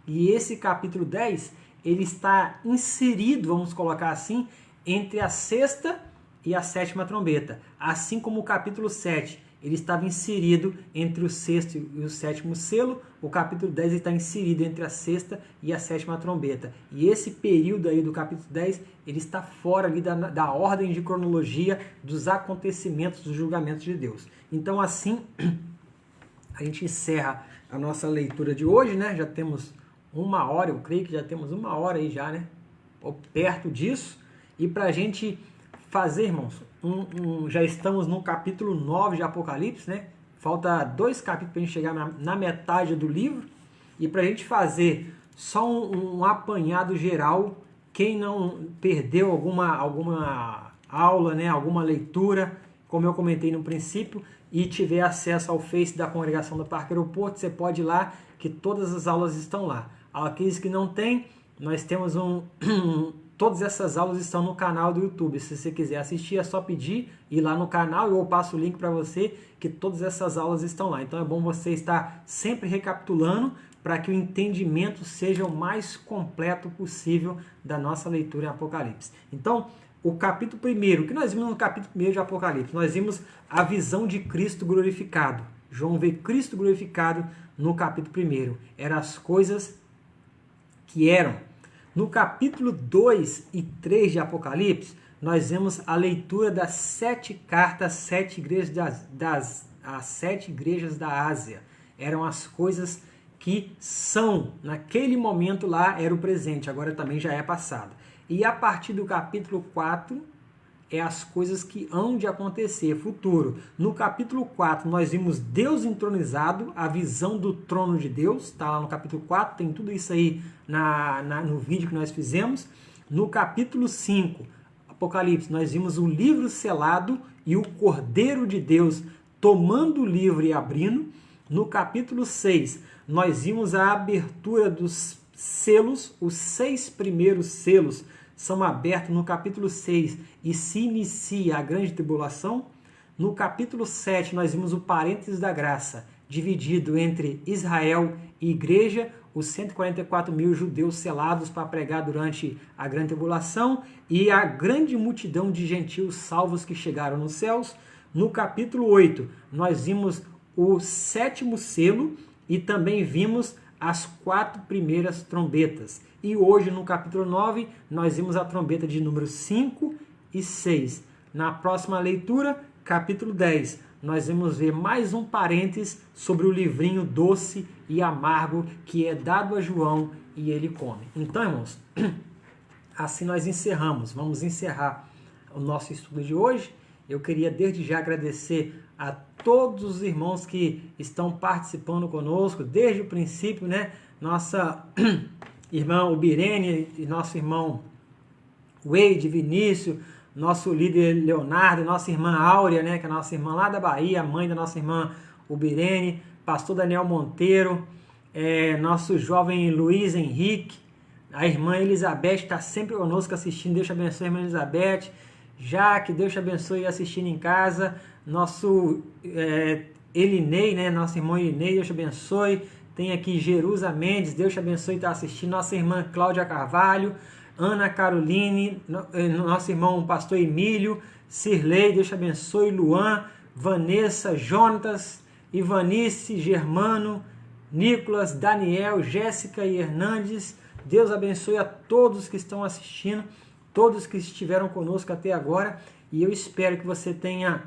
E esse capítulo 10, ele está inserido, vamos colocar assim, entre a 6ª e a 7ª trombeta. Assim como o capítulo 7, ele estava inserido entre o 6º e o 7º selo, o capítulo 10 está inserido entre a 6ª e a 7ª trombeta. E esse período aí do capítulo 10, ele está fora ali da ordem de cronologia dos acontecimentos, dos julgamentos de Deus. Então assim, a gente encerra a nossa leitura de hoje, né? Já temos 1 hora, eu creio que já temos 1 hora aí já, né? Ou perto disso. E para a gente fazer, irmãos, já estamos no capítulo 9 de Apocalipse, né? Falta 2 capítulos para a gente chegar na metade do livro. E para a gente fazer só um apanhado geral, quem não perdeu alguma aula, né? Alguma leitura, como eu comentei no princípio, e tiver acesso ao Face da Congregação do Parque Aeroporto, você pode ir lá, que todas as aulas estão lá. Aqueles que não têm, nós temos todas essas aulas estão no canal do YouTube. Se você quiser assistir, é só pedir, ir lá no canal e eu passo o link para você, que todas essas aulas estão lá. Então é bom você estar sempre recapitulando para que o entendimento seja o mais completo possível da nossa leitura em Apocalipse. Então, o capítulo 1, o que nós vimos no capítulo 1 de Apocalipse? Nós vimos a visão de Cristo glorificado. João vê Cristo glorificado no capítulo 1. Eram as coisas que eram. No capítulo 2 e 3 de Apocalipse, nós vemos a leitura das 7 cartas, 7 igrejas as 7 igrejas da Ásia. Eram as coisas que são, naquele momento lá era o presente, agora também já é passado. E a partir do capítulo 4, é as coisas que hão de acontecer, futuro. No capítulo 4, nós vimos Deus entronizado, a visão do trono de Deus, está lá no capítulo 4, tem tudo isso aí no vídeo que nós fizemos. No capítulo 5, Apocalipse, nós vimos o livro selado e o Cordeiro de Deus tomando o livro e abrindo. No capítulo 6, nós vimos a abertura dos selos, os 6 primeiros selos são abertos no capítulo 6 e se inicia a grande tribulação. No capítulo 7, nós vimos o parênteses da graça, dividido entre Israel e igreja, os 144 mil judeus selados para pregar durante a grande tribulação e a grande multidão de gentios salvos que chegaram nos céus. No capítulo 8, nós vimos o 7º selo e também vimos as 4 primeiras trombetas. E hoje, no capítulo 9, nós vimos a trombeta de número 5 e 6. Na próxima leitura, capítulo 10, nós vamos ver mais um parênteses sobre o livrinho doce e amargo que é dado a João e ele come. Então, irmãos, assim nós encerramos. Vamos encerrar o nosso estudo de hoje. Eu queria desde já agradecer a todos os irmãos que estão participando conosco desde o princípio, né? Nossa irmã Ubirene e nosso irmão Wade, Vinícius, nosso líder Leonardo, nossa irmã Áurea, né? Que é a nossa irmã lá da Bahia, mãe da nossa irmã Ubirene, pastor Daniel Monteiro, nosso jovem Luiz Henrique, a irmã Elizabeth está sempre conosco assistindo. Deus te abençoe, irmã Elizabeth. Jaque, Deus te abençoe assistindo em casa. Nosso Elinei, né? Nosso irmão Elinei, Deus te abençoe. Tem aqui Jerusa Mendes, Deus te abençoe, está assistindo. Nossa irmã Cláudia Carvalho. Ana Caroline, nosso irmão pastor Emílio, Cirlei, Deus te abençoe, Luan, Vanessa, Jonatas, Ivanice, Germano, Nicolas, Daniel, Jéssica e Hernandes. Deus abençoe a todos que estão assistindo, todos que estiveram conosco até agora, e eu espero que você tenha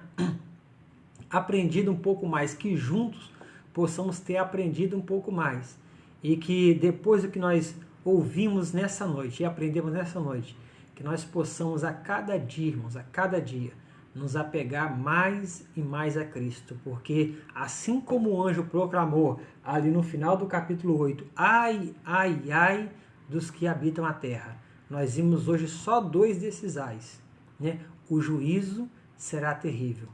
aprendido um pouco mais, que juntos possamos ter aprendido um pouco mais, e que depois do que nós ouvimos nessa noite e aprendemos nessa noite, que nós possamos a cada dia, irmãos, a cada dia, nos apegar mais e mais a Cristo, porque assim como o anjo proclamou ali no final do capítulo 8, ai, ai, ai dos que habitam a terra, nós vimos hoje só 2 desses ais, né? O juízo será terrível,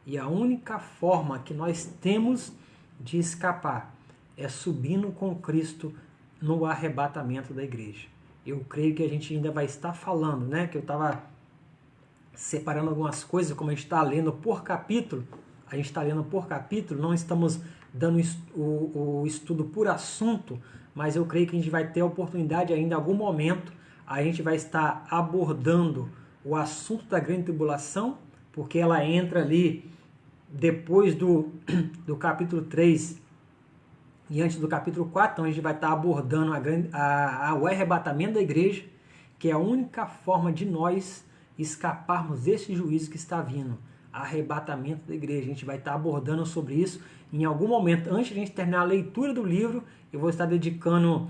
e a única forma que nós temos de escapar é subindo com Cristo no arrebatamento da igreja. Eu creio que a gente ainda vai estar falando, né? Que eu estava separando algumas coisas, como a gente está lendo por capítulo, não estamos dando o estudo por assunto, mas eu creio que a gente vai ter a oportunidade ainda em algum momento, a gente vai estar abordando o assunto da grande tribulação, porque ela entra ali depois do capítulo 3 e antes do capítulo 4, então a gente vai estar abordando o arrebatamento da igreja, que é a única forma de nós escaparmos desse juízo que está vindo, arrebatamento da igreja. A gente vai estar abordando sobre isso em algum momento. Antes de a gente terminar a leitura do livro, eu vou estar dedicando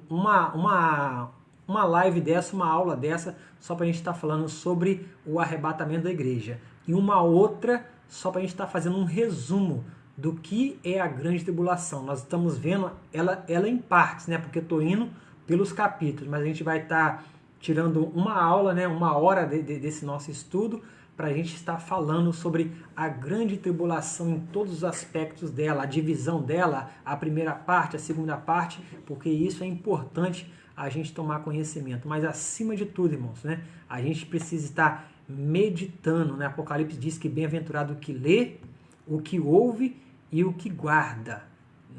uma live dessa, uma aula dessa, só para a gente estar falando sobre o arrebatamento da igreja. E uma outra, só para a gente estar fazendo um resumo do que é a grande tribulação. Nós estamos vendo ela em partes, né? Porque eu estou indo pelos capítulos, mas a gente vai estar tirando uma aula, né? Uma hora desse nosso estudo, para a gente estar falando sobre a grande tribulação em todos os aspectos dela, a divisão dela, a primeira parte, a segunda parte, porque isso é importante a gente tomar conhecimento. Mas acima de tudo, irmãos, né? A gente precisa estar meditando, né? Apocalipse diz que bem-aventurado o que lê, o que ouve e o que guarda.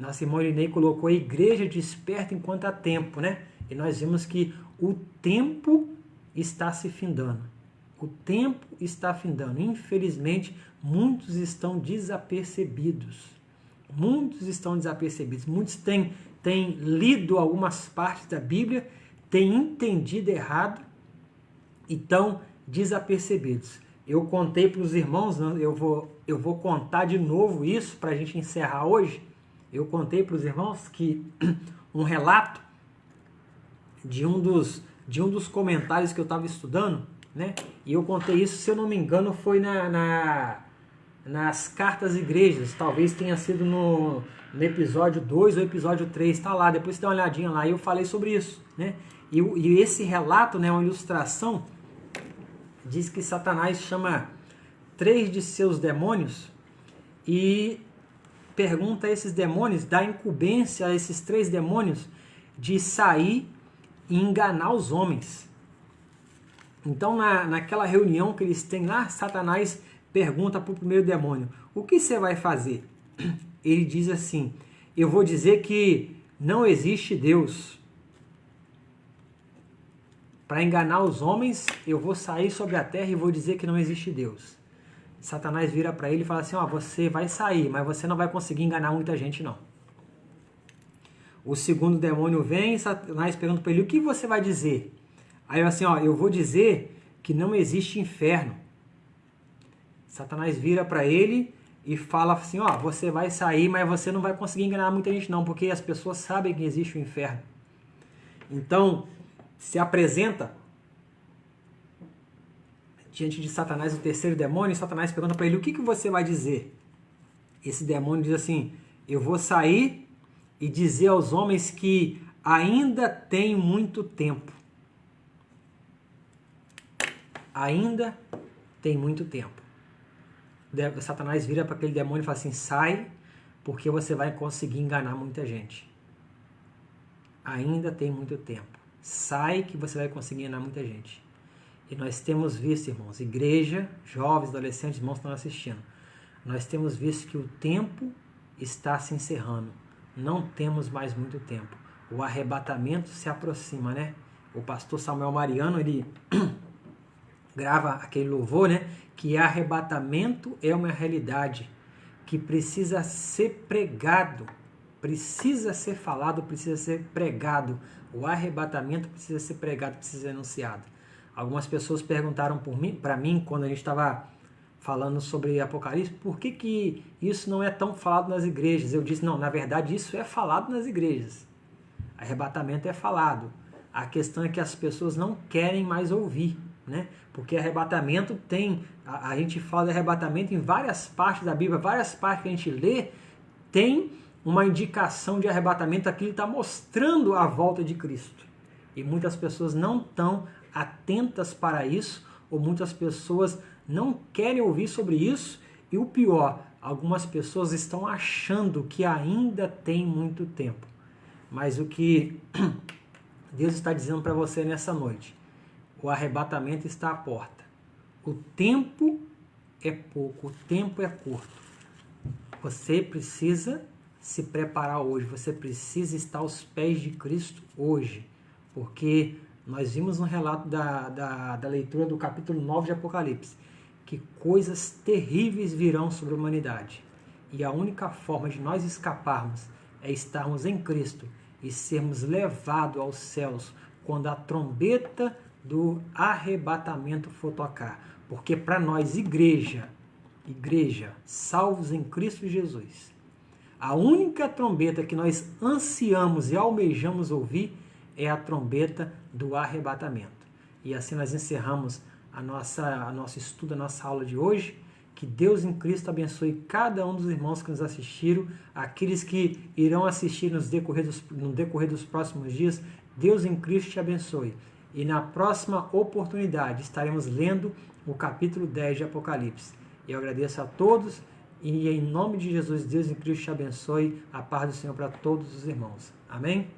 Nossa irmã Irinei colocou a igreja desperta enquanto há tempo, né? E nós vimos que o tempo está se findando. O tempo está findando. Infelizmente, muitos estão desapercebidos. Muitos têm lido algumas partes da Bíblia, têm entendido errado e estão desapercebidos. Eu contei para os irmãos, eu vou contar de novo isso para a gente encerrar hoje. Eu contei para os irmãos que um relato de um dos comentários que eu estava estudando, né? E eu contei isso, se eu não me engano, foi nas cartas igrejas. Talvez tenha sido no episódio 2 ou episódio 3, está lá, depois você dá uma olhadinha lá, e eu falei sobre isso, né? E esse relato, né, uma ilustração, diz que Satanás chama 3 de seus demônios e pergunta a esses demônios, dá incumbência a esses 3 demônios de sair e enganar os homens. Então, naquela reunião que eles têm lá, Satanás pergunta para o primeiro demônio: o que você vai fazer? Ele diz assim: eu vou dizer que não existe Deus. Para enganar os homens, eu vou sair sobre a terra e vou dizer que não existe Deus. Satanás vira para ele e fala assim: ó, você vai sair, mas você não vai conseguir enganar muita gente, não. O segundo demônio vem e Satanás pergunta para ele: o que você vai dizer? Aí eu assim, ó, eu vou dizer que não existe inferno. Satanás vira para ele e fala assim: ó, você vai sair, mas você não vai conseguir enganar muita gente, não, porque as pessoas sabem que existe o inferno. Então, se apresenta diante de Satanás o terceiro demônio, e Satanás pergunta para ele: o que você vai dizer? Esse demônio diz assim: eu vou sair e dizer aos homens que ainda tem muito tempo. Ainda tem muito tempo. Satanás vira para aquele demônio e fala assim: sai, porque você vai conseguir enganar muita gente. Ainda tem muito tempo. Sai que você vai conseguir enganar muita gente. E nós temos visto, irmãos, igreja, jovens, adolescentes, irmãos que estão assistindo, nós temos visto que o tempo está se encerrando. Não temos mais muito tempo. O arrebatamento se aproxima, né? o pastor Samuel Mariano, ele grava aquele louvor, né? Que arrebatamento é uma realidade que precisa ser pregado, precisa ser falado, precisa ser pregado. O arrebatamento precisa ser pregado, precisa ser anunciado. Algumas pessoas perguntaram para mim, quando a gente estava falando sobre Apocalipse, por que isso não é tão falado nas igrejas? Eu disse, não, na verdade isso é falado nas igrejas. Arrebatamento é falado. A questão é que as pessoas não querem mais ouvir, né? Porque arrebatamento tem, a gente fala de arrebatamento em várias partes da Bíblia, várias partes que a gente lê, tem uma indicação de arrebatamento, aquilo está mostrando a volta de Cristo. E muitas pessoas não estão atentas para isso, ou muitas pessoas não querem ouvir sobre isso, e o pior, algumas pessoas estão achando que ainda tem muito tempo. Mas o que Deus está dizendo para você nessa noite, o arrebatamento está à porta. O tempo é pouco, o tempo é curto. Você precisa se preparar hoje, você precisa estar aos pés de Cristo hoje, porque nós vimos no relato da leitura do capítulo 9 de Apocalipse, que coisas terríveis virão sobre a humanidade. E a única forma de nós escaparmos é estarmos em Cristo e sermos levados aos céus quando a trombeta do arrebatamento for tocar. Porque para nós, igreja, salvos em Cristo Jesus, a única trombeta que nós ansiamos e almejamos ouvir é a trombeta do arrebatamento. E assim nós encerramos a nosso estudo, a nossa aula de hoje. Que Deus em Cristo abençoe cada um dos irmãos que nos assistiram, aqueles que irão assistir no decorrer dos próximos dias. Deus em Cristo te abençoe. E na próxima oportunidade estaremos lendo o capítulo 10 de Apocalipse. Eu agradeço a todos e em nome de Jesus, Deus em Cristo te abençoe. A paz do Senhor para todos os irmãos. Amém?